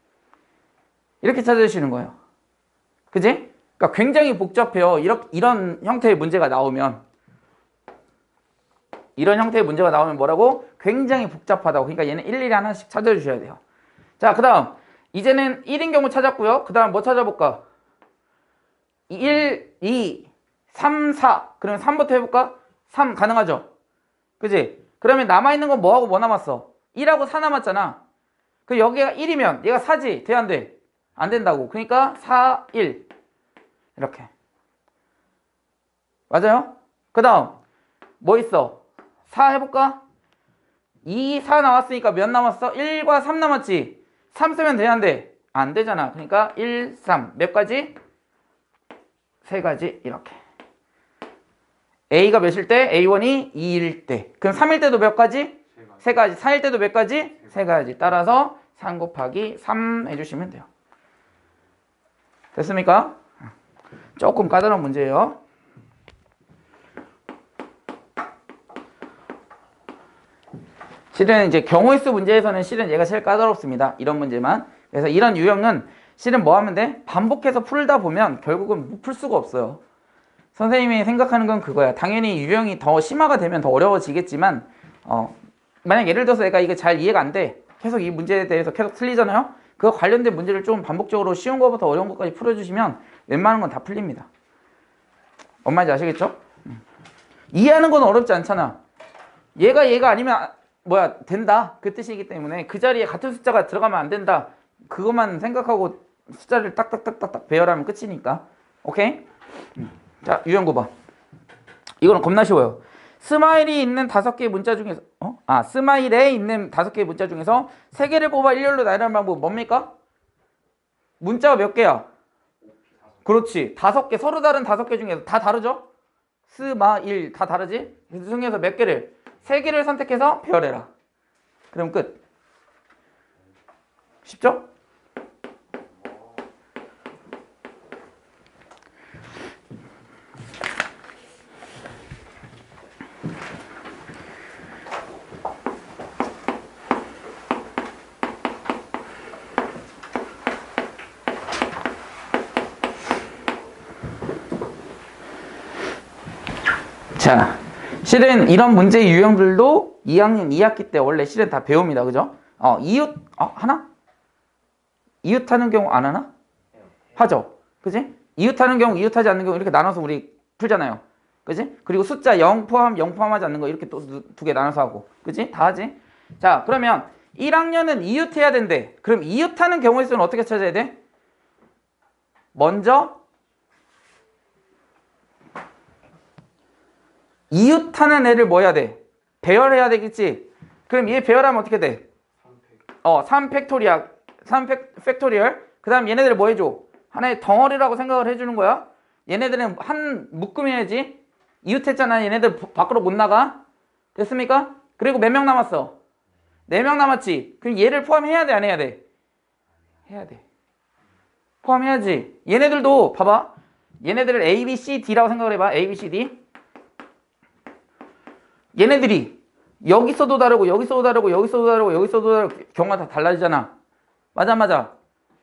Speaker 1: 이렇게 찾아주시는 거예요. 그지? 그러니까 굉장히 복잡해요. 이런 형태의 문제가 나오면. 이런 형태의 문제가 나오면 뭐라고? 굉장히 복잡하다고. 그러니까 얘는 일일이 하나씩 찾아주셔야 돼요. 자, 그 다음 이제는 1인 경우 찾았고요. 그 다음 뭐 찾아볼까? 1, 2, 3, 4. 그러면 3부터 해볼까? 3 가능하죠? 그지? 그러면 남아있는 건 뭐하고 뭐 남았어? 1하고 4 남았잖아. 그 여기가 1이면 얘가 4지? 돼, 안 돼? 안 된다고. 그러니까 4, 1. 이렇게. 맞아요? 그 다음 뭐 있어? 4 해볼까? 2, 4 나왔으니까 몇 남았어? 1과 3 남았지? 3 쓰면 돼, 안 돼? 안 되잖아. 그러니까 1, 3. 몇 가지? 3가지. 이렇게. A가 몇일 때? A1이 2일 때. 그럼 3일 때도 몇 가지? 3가지. 4일 때도 몇 가지? 3가지. 따라서 3 곱하기 3 해주시면 돼요. 됐습니까? 조금 까다로운 문제예요. 실은 이제 경우의 수 문제에서는 실은 얘가 제일 까다롭습니다. 이런 문제만. 그래서 이런 유형은 실은 뭐 하면 돼? 반복해서 풀다 보면 결국은 풀 수가 없어요. 선생님이 생각하는 건 그거야. 당연히 유형이 더 심화가 되면 더 어려워지겠지만 만약 예를 들어서 내가 이게 잘 이해가 안 돼. 계속 이 문제에 대해서 계속 틀리잖아요. 그거 관련된 문제를 좀 반복적으로 쉬운 거부터 어려운 것까지 풀어주시면 웬만한 건 다 풀립니다. 뭔 말인지 아시겠죠? 이해하는 건 어렵지 않잖아. 얘가 아니면 된다. 그 뜻이기 때문에 그 자리에 같은 숫자가 들어가면 안 된다. 그것만 생각하고 숫자를 딱딱딱딱딱 배열하면 끝이니까. 오케이? 자, 유형 9번. 이거는 겁나 쉬워요. 스마일이 있는 5개의 문자 중에서 스마일에 있는 5개의 문자 중에서 3개를 뽑아 일렬로 나열하는 방법은 뭡니까? 문자가 몇 개야? 그렇지. 5개, 서로 다른 5개 중에서 다 다르죠? 스마일 다 다르지? 그 중에서 몇 개를? 3개를 선택해서 배열해라. 그럼 끝. 쉽죠? 자, 실은 이런 문제 유형들도 2학년 2학기 때 원래 실은 다 배웁니다. 그죠? 하나? 이웃하는 경우 안 하나? 하죠. 그지? 이웃하는 경우, 이웃하지 않는 경우 이렇게 나눠서 우리 풀잖아요. 그지? 그리고 숫자 0 포함, 0 포함하지 않는 거 이렇게 또 2개 나눠서 하고. 그지? 다 하지? 자, 그러면 1학년은 이웃해야 된대. 그럼 이웃하는 경우의 수는 어떻게 찾아야 돼? 먼저 이웃하는 애를 뭐 해야 돼? 배열해야 되겠지? 그럼 얘 배열하면 어떻게 돼? 3 팩토리얼. 그 다음 얘네들을 뭐 해줘? 하나의 덩어리라고 생각을 해주는 거야. 얘네들은 한 묶음이어야지. 이웃했잖아. 얘네들 밖으로 못 나가. 됐습니까? 그리고 몇 명 남았어? 4명 남았지? 그럼 얘를 포함해야 돼? 안 해야 돼? 해야 돼. 포함해야지. 얘네들도 봐봐. 얘네들을 A, B, C, D라고 생각을 해봐. A, B, C, D. 얘네들이 여기서도 다르고 여기서도 다르고 여기서도 다르고 여기서도 다르고 경우가 다 달라지잖아. 맞아.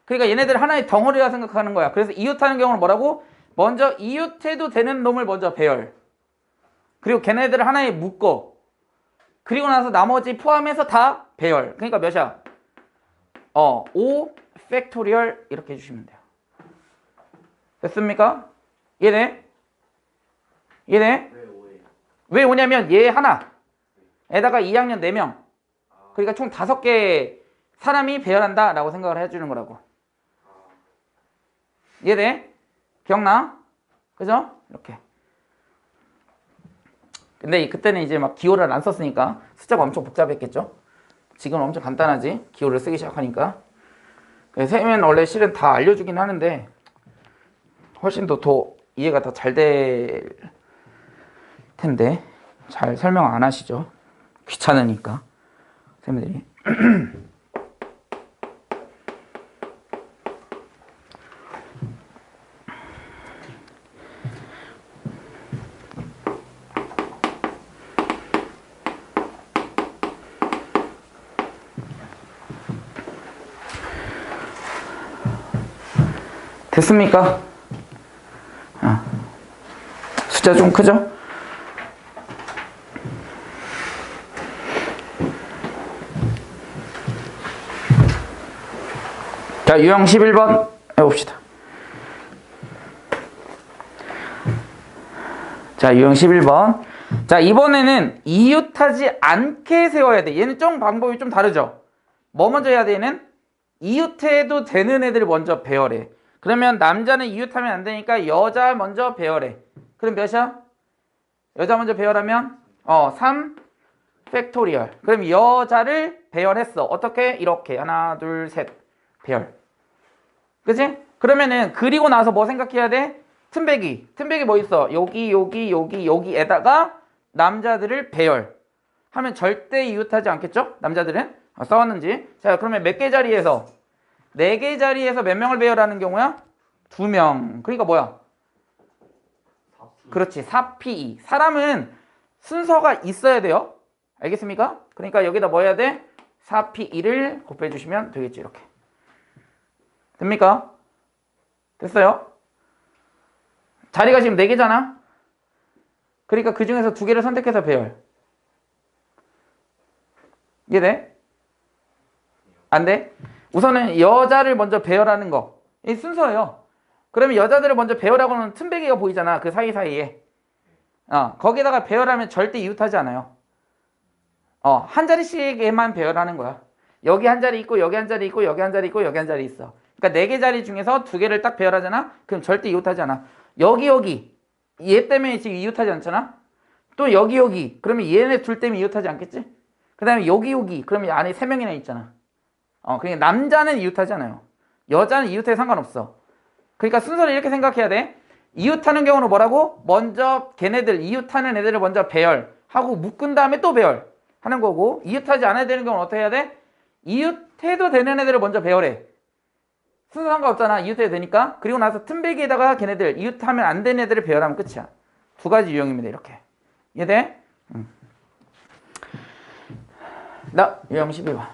Speaker 1: 그러니까 얘네들 하나의 덩어리라 생각하는 거야. 그래서 이웃하는 경우는 뭐라고? 먼저 이웃해도 되는 놈을 먼저 배열. 그리고 걔네들을 하나에 묶어. 그리고 나서 나머지 포함해서 다 배열. 그러니까 몇이야? 5 팩토리얼 이렇게 해주시면 돼요. 됐습니까? 얘네? 왜 오냐면 얘 하나 에다가 2학년 4명 그러니까 총 5개 사람이 배열한다 라고 생각을 해주는 거라고. 얘네? 기억나? 그죠? 이렇게. 근데 그때는 이제 막 기호를 안 썼으니까 숫자가 엄청 복잡했겠죠? 지금은 엄청 간단하지? 기호를 쓰기 시작하니까. 셈은 원래 실은 다 알려주긴 하는데 훨씬 더 이해가 더 잘 될 텐데 잘 설명 안 하시죠? 귀찮으니까 쌤들이. 됐습니까? 숫자 좀 크죠? 자, 유형 11번 해봅시다. 자, 유형 11번. 자, 이번에는 이웃하지 않게 세워야 돼. 얘는 좀 방법이 좀 다르죠. 뭐 먼저 해야 돼? 얘는 이웃해도 되는 애들 먼저 배열해. 그러면 남자는 이웃하면 안 되니까 여자 먼저 배열해. 그럼 몇이야? 여자 먼저 배열하면 3 팩토리얼. 그럼 여자를 배열했어. 어떻게? 이렇게 하나 둘 셋 배열. 그치? 그러면은 그리고 나서 뭐 생각해야 돼? 틈배기 뭐 있어? 여기에다가 남자들을 배열 하면 절대 이웃하지 않겠죠? 남자들은 싸웠는지. 자, 그러면 몇 개 자리에서 4개 자리에서 몇 명을 배열하는 경우야? 2명. 그러니까 뭐야? 그렇지, 4P2. 사람은 순서가 있어야 돼요. 알겠습니까? 그러니까 여기다 뭐 해야 돼? 4P2를 곱해 주시면 되겠지. 이렇게 됩니까? 됐어요? 자리가 지금 4개잖아. 그러니까 그 중에서 2개를 선택해서 배열. 이해돼? 안 돼? 우선은 여자를 먼저 배열하는 거. 이 순서예요. 그러면 여자들을 먼저 배열하고는 틈배기가 보이잖아. 그 사이사이에. 거기다가 배열하면 절대 이웃하지 않아요. 한 자리씩에만 배열하는 거야. 여기 한 자리 있고, 여기 한 자리 있고, 여기 한 자리 있고, 여기 한 자리 있어. 그러니까 4개 자리 중에서 2개를 딱 배열하잖아. 그럼 절대 이웃하지 않아. 여기. 얘 때문에 지금 이웃하지 않잖아. 또 여기. 그러면 얘네 둘 때문에 이웃하지 않겠지? 그 다음에 여기. 그러면 안에 3명이나 있잖아. 그러니까 남자는 이웃하지 않아요. 여자는 이웃해 상관없어. 그러니까 순서를 이렇게 생각해야 돼. 이웃하는 경우는 뭐라고? 먼저 걔네들, 이웃하는 애들을 먼저 배열하고 묶은 다음에 또 배열하는 거고, 이웃하지 않아야 되는 경우는 어떻게 해야 돼? 이웃해도 되는 애들을 먼저 배열해. 순서 상관없잖아. 이웃해도 되니까. 그리고 나서 틈배기에다가 걔네들, 이웃하면 안 되는 애들을 배열하면 끝이야. 2가지 유형입니다. 이렇게. 이해돼? 유형 12번.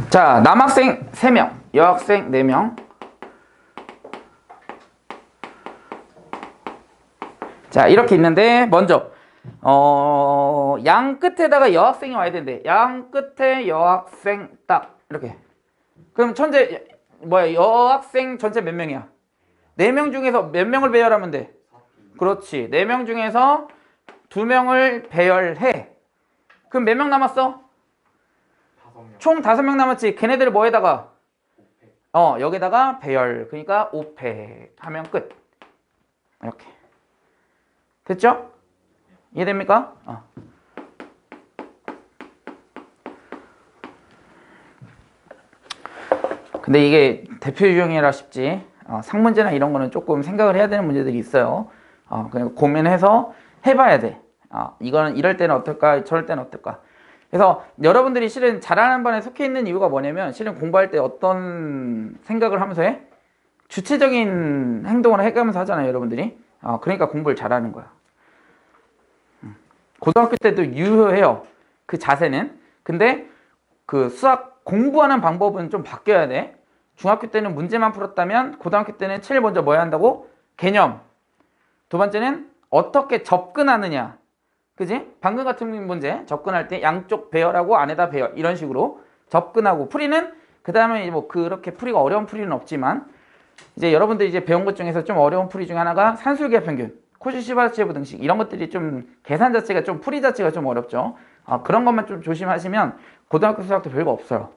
Speaker 1: 자, 남학생 3명, 여학생 4명. 자, 이렇게 있는데 먼저 양 끝에다가 여학생이 와야 되는데, 양 끝에 여학생 딱 이렇게. 그럼 여학생 전체 몇 명이야? 4명 중에서 몇 명을 배열하면 돼? 그렇지, 4명 중에서 2명을 배열해. 그럼 몇 명 남았어? 총 5명 남았지. 걔네들을 뭐에다가? 여기다가 배열. 그러니까 5패 하면 끝. 이렇게. 됐죠? 이해됩니까? 근데 이게 대표 유형이라 싶지, 상문제나 이런 거는 조금 생각을 해야 되는 문제들이 있어요. 그냥 고민해서 해봐야 돼. 이거는 이럴 때는 어떨까, 저럴 때는 어떨까. 그래서 여러분들이 실은 잘하는 반에 속해 있는 이유가 뭐냐면, 실은 공부할 때 어떤 생각을 하면서 해? 주체적인 행동을 해가면서 하잖아요, 여러분들이. 그러니까 공부를 잘하는 거야. 고등학교 때도 유효해요, 그 자세는. 근데 그 수학 공부하는 방법은 좀 바뀌어야 돼. 중학교 때는 문제만 풀었다면 고등학교 때는 제일 먼저 뭐 해야 한다고? 개념. 2번째는 어떻게 접근하느냐. 그지? 방금 같은 문제 접근할 때 양쪽 배열하고 안에다 배열, 이런 식으로 접근하고, 풀이는 그 다음에 뭐 그렇게 풀이가 어려운 풀이는 없지만, 이제 여러분들이 이제 배운 것 중에서 좀 어려운 풀이 중에 하나가 산술기하 평균, 코시-시바르체브 등식, 이런 것들이 좀 계산 자체가 좀, 풀이 자체가 좀 어렵죠. 그런 것만 좀 조심하시면 고등학교 수학도 별거 없어요.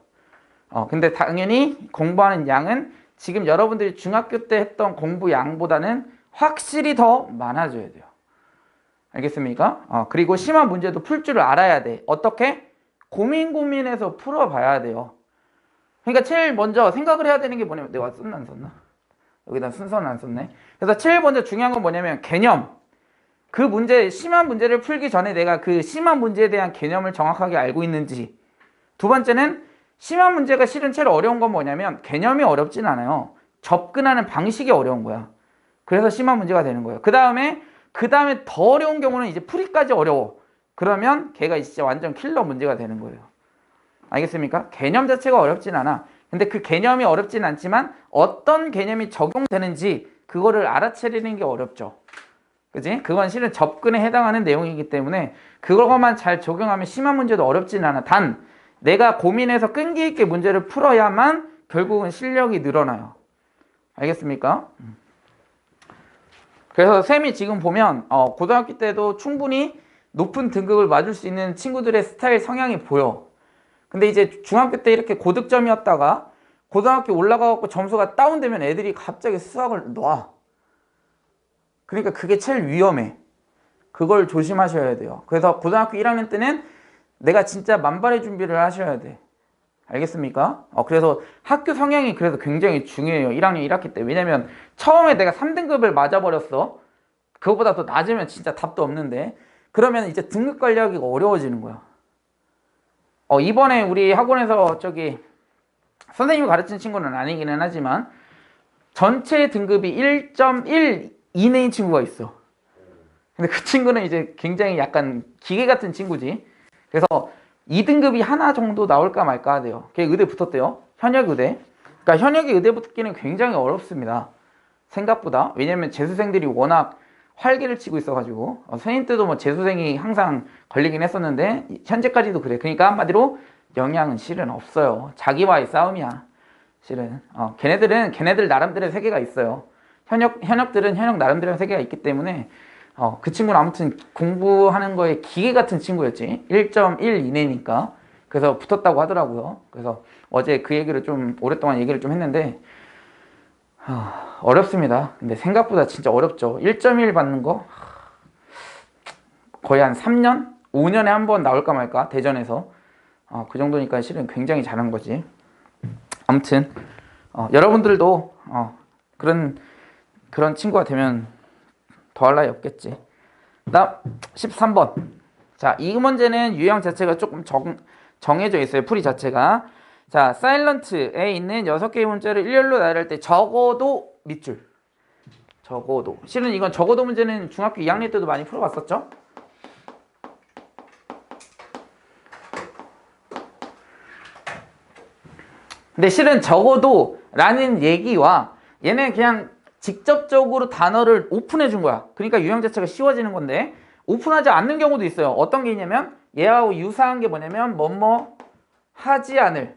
Speaker 1: 근데 당연히 공부하는 양은 지금 여러분들이 중학교 때 했던 공부 양보다는 확실히 더 많아져야 돼요. 알겠습니까? 그리고 심한 문제도 풀 줄을 알아야 돼. 어떻게? 고민해서 풀어봐야 돼요. 그러니까 제일 먼저 생각을 해야 되는 게 뭐냐면, 내가 썼나 안 썼나? 여기다 순서는 안 썼네. 그래서 제일 먼저 중요한 건 뭐냐면 개념. 그 문제, 심한 문제를 풀기 전에 내가 그 심한 문제에 대한 개념을 정확하게 알고 있는지. 2번째는 심한 문제가 실은 제일 어려운 건 뭐냐면, 개념이 어렵진 않아요. 접근하는 방식이 어려운 거야. 그래서 심한 문제가 되는 거예요. 그 다음에 더 어려운 경우는 이제 풀이까지 어려워. 그러면 걔가 진짜 완전 킬러 문제가 되는 거예요. 알겠습니까? 개념 자체가 어렵진 않아. 근데 그 개념이 어렵진 않지만 어떤 개념이 적용되는지 그거를 알아차리는 게 어렵죠. 그지? 그건 실은 접근에 해당하는 내용이기 때문에 그것만 잘 적용하면 심한 문제도 어렵진 않아. 단 내가 고민해서 끈기 있게 문제를 풀어야만 결국은 실력이 늘어나요. 알겠습니까? 그래서 쌤이 지금 보면 고등학교 때도 충분히 높은 등급을 맞을 수 있는 친구들의 스타일 성향이 보여. 근데 이제 중학교 때 이렇게 고득점이었다가 고등학교 올라가고 점수가 다운되면 애들이 갑자기 수학을 놔. 그러니까 그게 제일 위험해. 그걸 조심하셔야 돼요. 그래서 고등학교 1학년 때는 내가 진짜 만발의 준비를 하셔야 돼. 알겠습니까? 그래서 학교 성향이 그래서 굉장히 중요해요. 1학년 1학기 때. 왜냐면 처음에 내가 3등급을 맞아버렸어. 그거보다 더 낮으면 진짜 답도 없는데. 그러면 이제 등급 관리하기가 어려워지는 거야. 이번에 우리 학원에서 선생님이 가르친 친구는 아니기는 하지만 전체 등급이 1.1 이내인 친구가 있어. 근데 그 친구는 이제 굉장히 약간 기계 같은 친구지. 그래서 2등급이 하나 정도 나올까 말까 하대요. 걔 의대 붙었대요. 현역 의대. 그러니까 현역이 의대 붙기는 굉장히 어렵습니다. 생각보다. 왜냐면 재수생들이 워낙 활기를 치고 있어가지고 선임 때도 뭐 재수생이 항상 걸리긴 했었는데 현재까지도 그래. 그러니까 한마디로 영향은 실은 없어요. 자기와의 싸움이야. 실은 걔네들 나름대로의 세계가 있어요. 현역들은 현역 나름대로의 세계가 있기 때문에 그 친구는 아무튼 공부하는 거에 기계 같은 친구였지. 1.1 이내니까. 그래서 붙었다고 하더라고요. 그래서 어제 그 얘기를 좀 오랫동안 얘기를 좀 했는데 어렵습니다. 근데 생각보다 진짜 어렵죠. 1.1 받는 거 거의 한 3년? 5년에 한 번 나올까 말까 대전에서 그 정도니까 실은 굉장히 잘한 거지. 아무튼 여러분들도 그런 친구가 되면 더할 나위 없겠지. 다음 13번. 자, 이 문제는 유형 자체가 조금 정해져 있어요. 풀이 자체가. 자, 사일런트에 있는 6개의 문제를 일렬로 나열할 때 적어도 밑줄. 적어도. 실은 이건 적어도 문제는 중학교 2학년 때도 많이 풀어봤었죠? 근데 실은 적어도 라는 얘기와 얘는 그냥 직접적으로 단어를 오픈해 준 거야. 그러니까 유형 자체가 쉬워지는 건데 오픈하지 않는 경우도 있어요. 어떤 게 있냐면 얘하고 유사한 게 뭐냐면 뭐뭐 하지 않을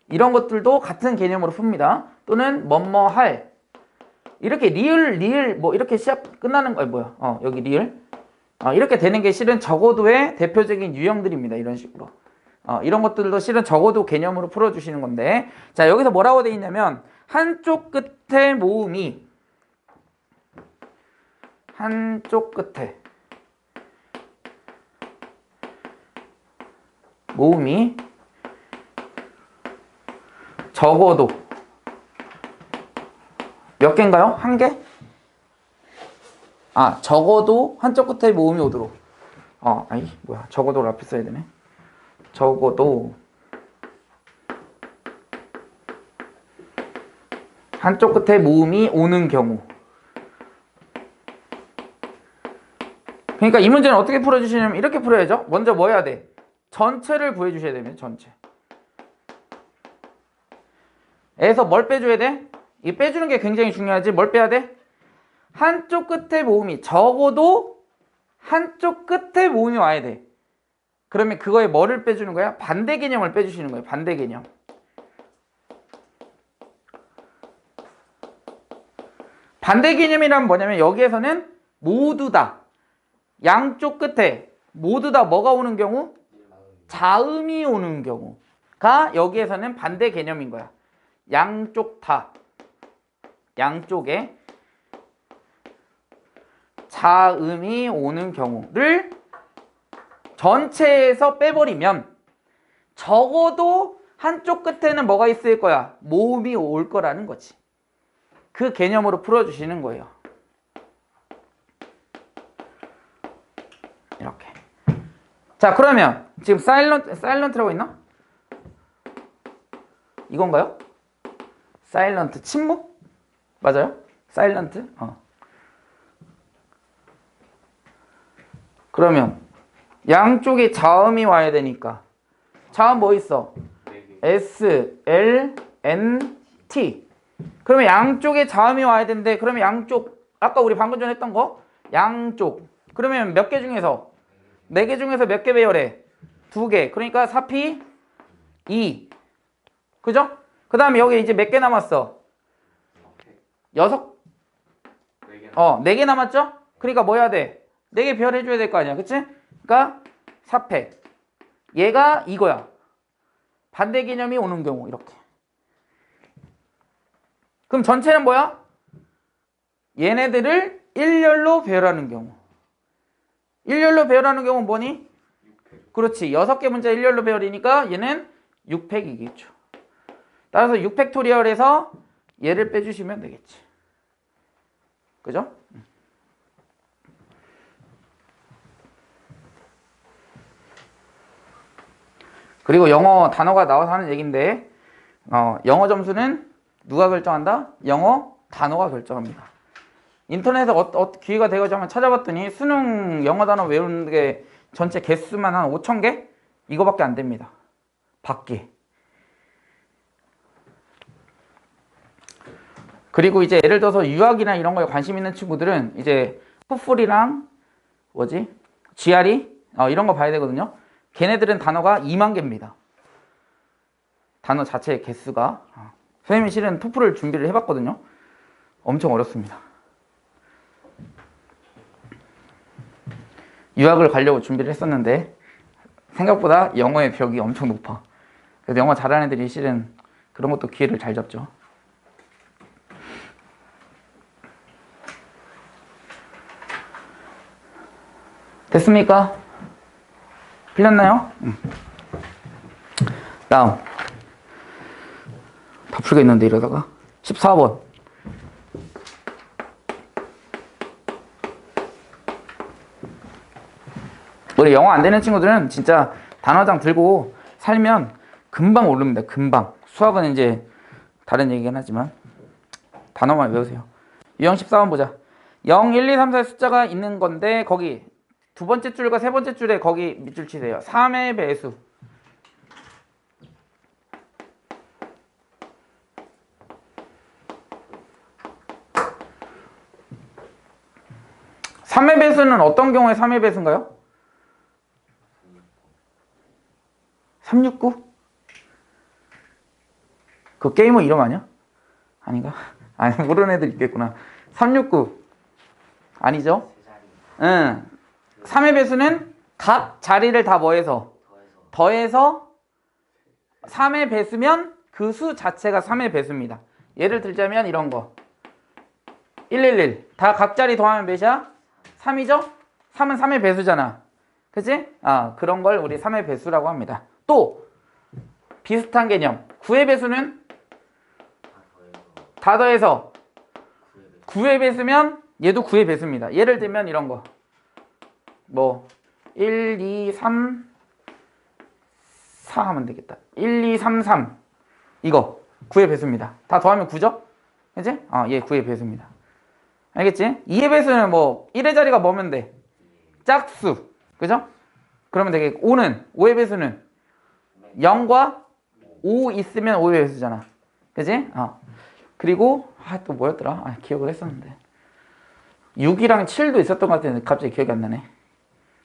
Speaker 1: 이런 것들도 같은 개념으로 풉니다. 또는 뭐뭐 할 이렇게 리을 뭐 이렇게 시작 끝나는 거 뭐야? 여기 리을 이렇게 되는 게 실은 적어도의 대표적인 유형들입니다. 이런 식으로. 이런 것들도 실은 적어도 개념으로 풀어주시는 건데 자 여기서 뭐라고 돼 있냐면 한쪽 끝에 모음이 적어도 몇 개인가요? 한 개? 적어도 한쪽 끝에 모음이 오도록 적어도를 앞에 써야 되네. 적어도 한쪽 끝에 모음이 오는 경우. 그러니까 이 문제는 어떻게 풀어주시냐면 이렇게 풀어야죠. 먼저 뭐 해야 돼? 전체를 구해주셔야 됩니다. 전체. 에서 뭘 빼줘야 돼? 이 빼주는 게 굉장히 중요하지. 뭘 빼야 돼? 한쪽 끝에 모음이 적어도 한쪽 끝에 모음이 와야 돼. 그러면 그거에 뭐를 빼주는 거야? 반대 개념을 빼주시는 거예요. 반대 개념. 반대 개념이란 뭐냐면 여기에서는 모두 다 양쪽 끝에 모두 다 뭐가 오는 경우? 자음이 오는 경우가 여기에서는 반대 개념인 거야. 양쪽 다 양쪽에 자음이 오는 경우를 전체에서 빼버리면 적어도 한쪽 끝에는 뭐가 있을 거야? 모음이 올 거라는 거지. 그 개념으로 풀어주시는 거예요. 이렇게. 자, 그러면 지금 사일런트라고 있나? 이건가요? 사일런트, 침묵? 맞아요? 사일런트? 그러면 양쪽에 자음이 와야 되니까 자음 뭐 있어? S, L, N, T 그러면 양쪽에 자음이 와야 되는데 그러면 양쪽 아까 우리 방금 전에 했던 거 양쪽 그러면 몇 개 중에서 4개 중에서 몇 개 배열해? 2개. 그러니까 4P 2. 그죠? 그 다음에 여기 이제 몇 개 남았어? 4개 남았죠? 그러니까 뭐 해야 돼? 4개 배열해줘야 될 거 아니야. 그치? 그러니까 4팩. 얘가 이거야. 반대 개념이 오는 경우 이렇게. 그럼 전체는 뭐야? 얘네들을 일렬로 배열하는 경우. 일렬로 배열하는 경우는 뭐니? 6팩. 그렇지. 6개 문자 일렬로 배열이니까 얘는 6팩이겠죠. 따라서 6팩토리얼에서 얘를 빼주시면 되겠지. 그죠? 그리고 영어 단어가 나와서 하는 얘기인데 영어 점수는 누가 결정한다? 영어 단어가 결정합니다. 인터넷에 기회가 되고자 한번 찾아봤더니 수능 영어 단어 외우는 게 전체 개수만 한 5,000개? 이거밖에 안 됩니다. 밖에. 그리고 이제 예를 들어서 유학이나 이런 거에 관심 있는 친구들은 이제 토플이랑 GRE 이런 거 봐야 되거든요. 걔네들은 단어가 2만 개입니다. 단어 자체의 개수가. 선생님이 실은 토플을 준비를 해봤거든요. 엄청 어렵습니다. 유학을 가려고 준비를 했었는데 생각보다 영어의 벽이 엄청 높아. 그래서 영어 잘하는 애들이 실은 그런 것도 기회를 잘 잡죠. 됐습니까? 풀렸나요? 다음 다 풀겠는데 이러다가 14번 우리 영어 안 되는 친구들은 진짜 단어장 들고 살면 금방 오릅니다. 금방. 수학은 이제 다른 얘기긴 하지만 단어만 외우세요. 유형 14번 보자. 0, 1, 2, 3, 4의 숫자가 있는 건데 거기 두 번째 줄과 세 번째 줄에 거기 밑줄 치세요. 3의 배수. 삼의 배수는 어떤 경우에 3의 배수인가요? 369? 그 게이머 이름 아니야? 아닌가? 아니 모르는 애들 있겠구나. 369 아니죠? 응. 3의 배수는 각 자리를 다 뭐해서? 더해서 3의 배수면 그 수 자체가 3의 배수입니다. 예를 들자면 이런 거 111 다 각 자리 더하면 몇이야? 3이죠? 3은 3의 배수잖아. 그치? 그런 걸 우리 3의 배수라고 합니다. 또 비슷한 개념 9의 배수는 다 더해서 9의 배수면 얘도 9의 배수입니다. 예를 들면 이런 거 뭐 1, 2, 3, 4 하면 되겠다. 1, 2, 3, 3 이거 9의 배수입니다. 다 더하면 9죠? 그치? 얘 9의 배수입니다. 알겠지? 2의 배수는 뭐 1의 자리가 뭐면 돼? 짝수. 그죠? 그러면 되게 5의 배수는 0과 5 있으면 5의 배수잖아. 그치? 그리고 또 뭐였더라? 기억을 했었는데 6이랑 7도 있었던 것 같은데 갑자기 기억이 안 나네.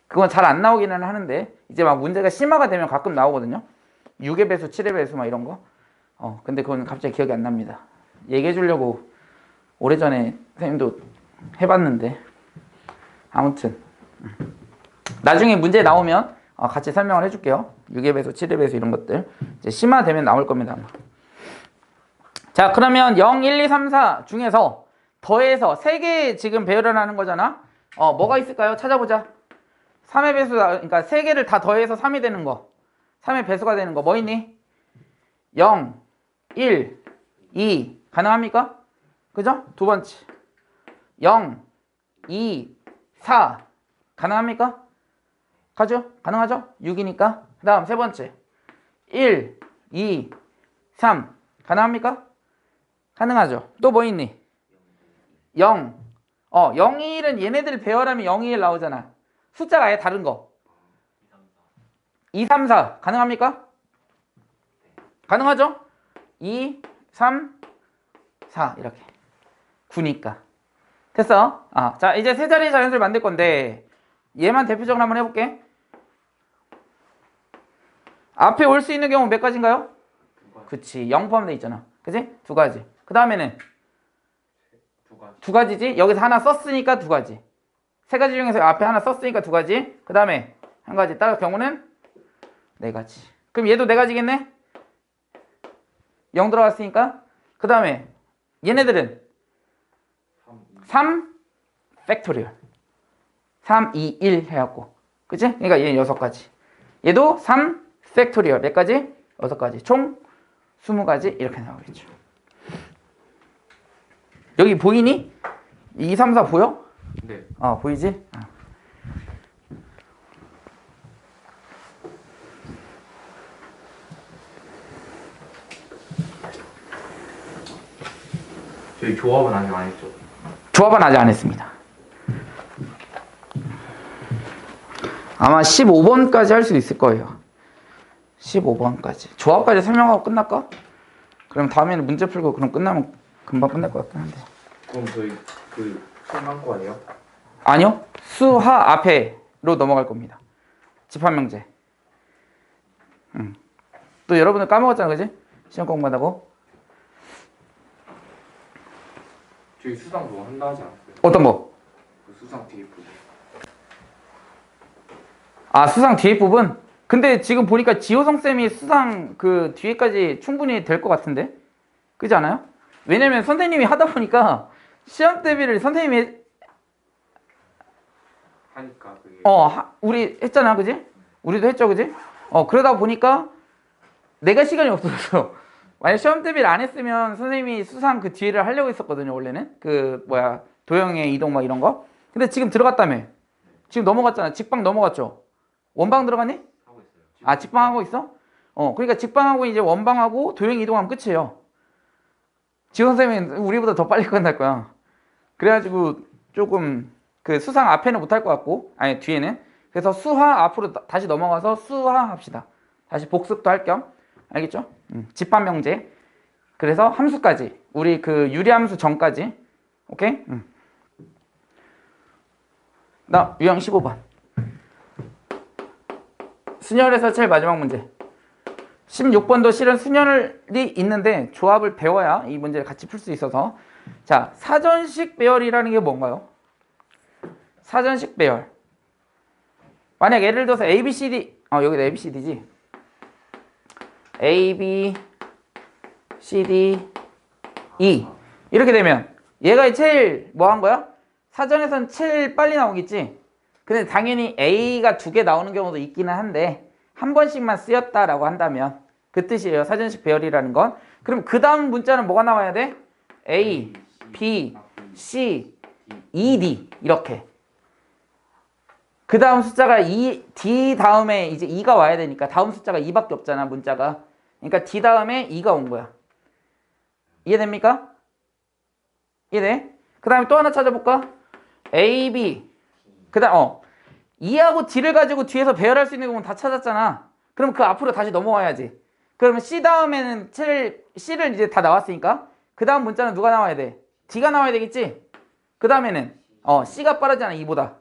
Speaker 1: 그건 잘 안 나오기는 하는데 이제 막 문제가 심화가 되면 가끔 나오거든요. 6의 배수, 7의 배수 막 이런 거. 근데 그건 갑자기 기억이 안 납니다. 얘기해 주려고 오래전에 선생님도 해봤는데 아무튼 나중에 문제 나오면 같이 설명을 해줄게요. 6의 배수, 7의 배수 이런 것들 이제 심화되면 나올 겁니다. 아마. 자 그러면 0, 1, 2, 3, 4 중에서 더해서 3개 지금 배열을 하는 거잖아. 뭐가 있을까요? 찾아보자. 3의 배수, 그러니까 3개를 다 더해서 3이 되는 거. 3의 배수가 되는 거 뭐 있니? 0, 1, 2 가능합니까? 그죠? 두 번째 0, 2, 4 가능합니까? 가죠? 가능하죠? 6이니까. 그 다음 세 번째 1, 2, 3 가능합니까? 가능하죠. 또 뭐 있니? 0 0, 2, 1은 얘네들 배열하면 0, 2, 1 나오잖아. 숫자가 아예 다른 거 2, 3, 4 가능합니까? 가능하죠? 2, 3, 4 이렇게 9니까 됐어? 자 이제 세 자리의 자연수를 만들 건데 얘만 대표적으로 한번 해볼게. 앞에 올 수 있는 경우 몇 가지인가요? 그치 0 포함되어 있잖아. 그치? 두 가지. 그 다음에는 두 가지지. 여기서 하나 썼으니까 두 가지. 세 가지 중에서 앞에 하나 썼으니까 두 가지. 그 다음에 한 가지. 따라서 경우는 네 가지. 그럼 얘도 네 가지겠네? 0 들어갔으니까. 그 다음에 얘네들은 3 팩토리얼 3, 2, 1 해갖고 그치? 그러니까 얘는 6가지. 얘도 3 팩토리얼 몇 가지? 6가지. 총 20가지 이렇게 나오겠죠. 여기 보이니? 2, 3, 4 보여?
Speaker 2: 네.
Speaker 1: 보이지?
Speaker 2: 저희 조합은 아직 안 했죠?
Speaker 1: 조합은 아직 안 했습니다. 아마 15번까지 할 수 있을 거예요. 15번까지. 조합까지 설명하고 끝날까? 그럼 다음에는 문제 풀고 그럼 끝나면 금방 끝날 것 같긴 한데.
Speaker 2: 그럼 저희 그 수능한 아니에요?
Speaker 1: 아니요. 수하 앞에로 넘어갈 겁니다. 집합명제. 또 여러분들 까먹었잖아, 그지? 시험 공부한다고.
Speaker 2: 저희 수상도 한다 하지 않았어요?
Speaker 1: 어떤 거?
Speaker 2: 그 수상 뒤에 부분.
Speaker 1: 수상 뒤에 부분? 근데 지금 보니까 지호성 쌤이 수상 그 뒤에까지 충분히 될 것 같은데? 그렇지 않아요? 왜냐면 선생님이 하다 보니까 시험 대비를 선생님이
Speaker 2: 하니까 그게
Speaker 1: 우리 했잖아, 그지? 우리도 했죠, 그지? 그러다 보니까 내가 시간이 없어졌어. 만약 시험 대비를 안 했으면 선생님이 수상 그 뒤를 하려고 했었거든요, 원래는. 도형의 이동 막 이런 거. 근데 지금 들어갔다며. 지금 넘어갔잖아. 직방 넘어갔죠? 원방 들어갔니?
Speaker 2: 하고 있어요.
Speaker 1: 직방하고 있어? 그러니까 직방하고 이제 원방하고 도형 이동하면 끝이에요. 지원 선생님은 우리보다 더 빨리 끝날 거야. 그래가지고 조금 그 수상 앞에는 못할 것 같고, 아니 뒤에는. 그래서 수하 앞으로 다시 넘어가서 수하 합시다. 다시 복습도 할 겸. 알겠죠? 집합명제. 그래서 함수까지. 우리 그 유리함수 전까지. 오케이? 나 유형 15번. 순열에서 제일 마지막 문제. 16번도 실은 순열이 있는데 조합을 배워야 이 문제를 같이 풀 수 있어서. 자, 사전식 배열이라는 게 뭔가요? 사전식 배열. 만약 예를 들어서 A, B, C, D. 여기도 A, B, C, D지. A, B, C, D, E. 이렇게 되면 얘가 제일 뭐 한 거야? 사전에선 제일 빨리 나오겠지? 근데 당연히 A가 2개 나오는 경우도 있기는 한데 한 번씩만 쓰였다라고 한다면 그 뜻이에요. 사전식 배열이라는 건. 그럼 그 다음 문자는 뭐가 나와야 돼? A, B, C, E, D 이렇게. 그 다음 숫자가 D 다음에 이제 2가 와야 되니까 다음 숫자가 2밖에 없잖아, 문자가. 그러니까 D 다음에 2가 온 거야. 이해됩니까? 이해돼? 그 다음에 또 하나 찾아볼까? A, B. 그 다음, E하고 D를 가지고 뒤에서 배열할 수 있는 부분 다 찾았잖아. 그럼 그 앞으로 다시 넘어와야지. 그러면 C 다음에는 C를 이제 다 나왔으니까 그 다음 문자는 누가 나와야 돼? D가 나와야 되겠지? 그 다음에는 C가 빠르잖아, E보다.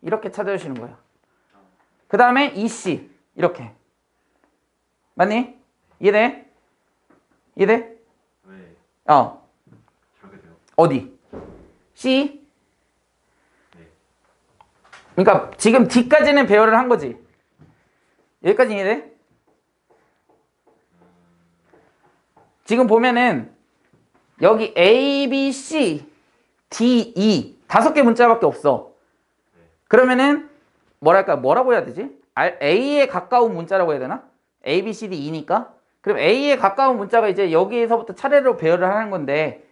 Speaker 1: 이렇게 찾아주시는 거예요. 그 다음에 EC 이렇게. 맞니? 이해돼? 이해돼?
Speaker 2: 네. 저게 돼요.
Speaker 1: 어디? C?
Speaker 2: 네.
Speaker 1: 그러니까 지금 D까지는 배열을 한 거지. 여기까지 이해돼? 지금 보면은 여기 A, B, C, D, E 5개 문자밖에 없어. 그러면은 뭐라고 해야 되지? A에 가까운 문자라고 해야 되나? A, B, C, D, E니까. 그럼 A에 가까운 문자가 이제 여기에서부터 차례로 배열을 하는 건데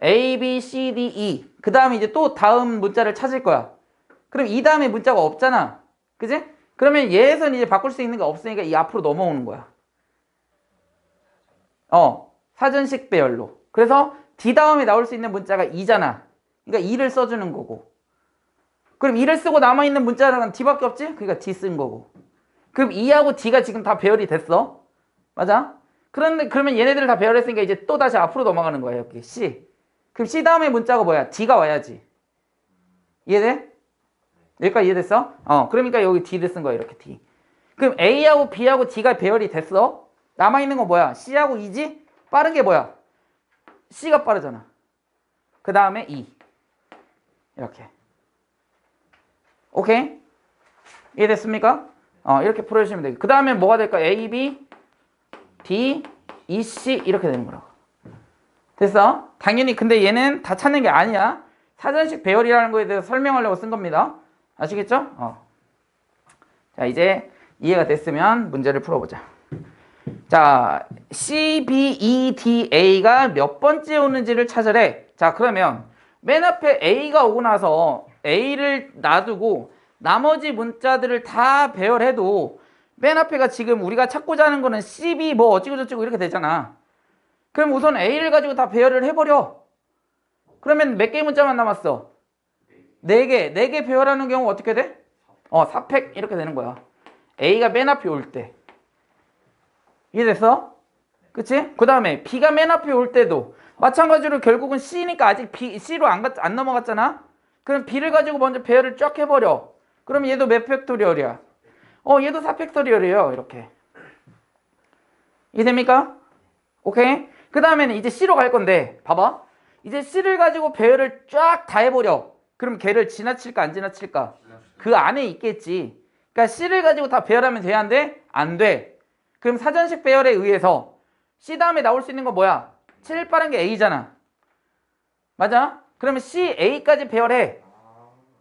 Speaker 1: A, B, C, D, E 그 다음에 이제 또 다음 문자를 찾을 거야. 그럼 이 다음에 문자가 없잖아. 그지? 그러면 얘에서는 이제 바꿀 수 있는 게 없으니까 이 앞으로 넘어오는 거야. 사전식 배열로. 그래서 D 다음에 나올 수 있는 문자가 2잖아. 그러니까 2를 써주는 거고. 그럼 2를 쓰고 남아있는 문자는 D밖에 없지? 그러니까 D 쓴 거고. 그럼 2하고 D가 지금 다 배열이 됐어. 맞아? 그런데 그러면 얘네들을 다 배열했으니까 이제 또 다시 앞으로 넘어가는 거야. 여기 C. 그럼 C 다음에 문자가 뭐야? D가 와야지. 이해돼? 여기까지 이해됐어? 그러니까 여기 D를 쓴 거야, 이렇게 D. 그럼 A하고 B하고 D가 배열이 됐어? 남아있는 건 뭐야? C하고 E지? 빠른 게 뭐야? C가 빠르잖아. 그 다음에 E. 이렇게. 오케이? 이해됐습니까? 이렇게 풀어주시면 되겠고. 그 다음에 뭐가 될까? A, B, D, E, C 이렇게 되는 거라고. 됐어? 당연히 근데 얘는 다 찾는 게 아니야. 사전식 배열이라는 거에 대해서 설명하려고 쓴 겁니다. 아시겠죠? 자, 이제 이해가 됐으면 문제를 풀어보자. 자, C, B, E, D, A가 몇 번째 오는지를 찾으래. 자, 그러면 맨 앞에 A가 오고 나서 A를 놔두고 나머지 문자들을 다 배열해도 맨 앞에가 지금 우리가 찾고자 하는 거는 C, B 뭐 어찌고저찌고 이렇게 되잖아. 그럼 우선 A를 가지고 다 배열을 해버려. 그러면 몇 개의 문자만 남았어? 4개. 4개 배열하는 경우 어떻게 돼? 4팩 이렇게 되는 거야. A가 맨 앞에 올 때. 이해됐어? 그치? 그 다음에 B가 맨 앞에 올 때도 마찬가지로 결국은 C니까 아직 C로 안 넘어갔잖아? 그럼 B를 가지고 먼저 배열을 쫙 해버려. 그럼 얘도 몇 팩토리얼이야? 얘도 4팩토리얼이에요. 이렇게. 이해됩니까? 오케이? 그 다음에는 이제 C로 갈 건데 봐봐. 이제 C를 가지고 배열을 쫙 다 해버려. 그럼 걔를 지나칠까 안 지나칠까? 그 안에 있겠지. 그러니까 C를 가지고 다 배열하면 돼야 안 돼? 안 돼. 그럼 사전식 배열에 의해서 C 다음에 나올 수 있는 거 뭐야? 제일 빠른 게 A잖아. 맞아? 그러면 C, A까지 배열해.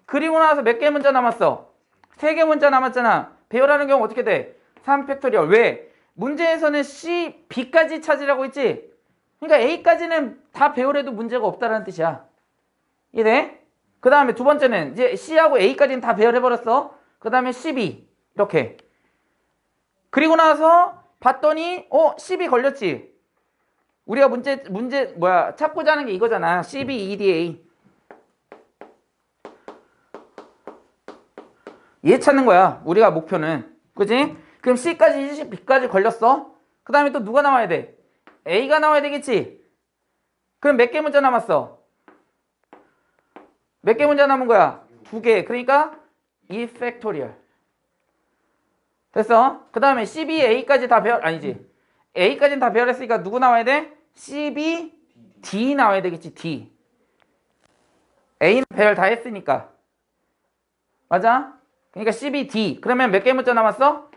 Speaker 1: 그리고 나서 몇 개 문자 남았어? 3개 문자 남았잖아. 배열하는 경우 어떻게 돼? 3팩토리얼. 왜? 문제에서는 C, B까지 찾으라고 했지? 그러니까 A까지는 다 배열해도 문제가 없다는 뜻이야. 이해? 그 다음에 두 번째는 이제 C하고 A까지는 다 배열해버렸어. 그 다음에 CB. 이렇게. 그리고 나서 봤더니 CB 걸렸지. 우리가 문제 찾고자 하는 게 이거잖아. CB, EDA. 얘 찾는 거야. 우리가 목표는. 그지? 그럼 C까지, B까지 걸렸어. 그 다음에 또 누가 나와야 돼? A가 나와야 되겠지. 그럼 몇 개 문자 남았어? 몇 개 문자 남은 거야? 2개. 그러니까 2팩토리얼. 됐어? 그 다음에 CB, A까지 다 아니지. A까지는 다 배열했으니까 누구 나와야 돼? CB, D 나와야 되겠지. D. A는 배열 다 했으니까. 맞아? 그러니까 CB, D. 그러면 몇 개 문자 남았어?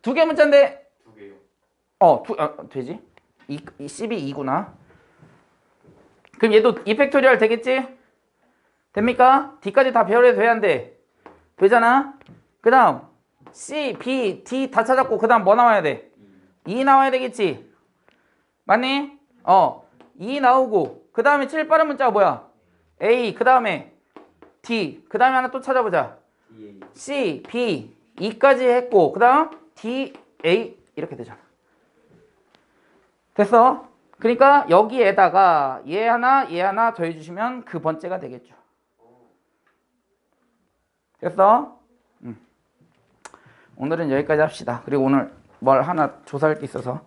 Speaker 1: 2개 문자인데.
Speaker 2: 2개요.
Speaker 1: 되지? 이 CB 2구나. 그럼 얘도 2팩토리얼 되겠지? 됩니까? D까지 다 배열해도 돼야 안 돼? 되잖아? 그 다음 C, B, D 다 찾았고 그 다음 뭐 나와야 돼? 2 나와야 되겠지? 맞니? 2 나오고 그 다음에 제일 빠른 문자가 뭐야? A 그 다음에 D 그 다음에 하나 또 찾아보자.
Speaker 2: DA.
Speaker 1: C, B, E까지 했고 그 다음 D, A 이렇게 되잖아. 됐어? 그러니까 여기에다가 얘 하나 더해주시면 그 번째가 되겠죠. 됐어? 오늘은 여기까지 합시다. 그리고 오늘 뭘 하나 조사할 게 있어서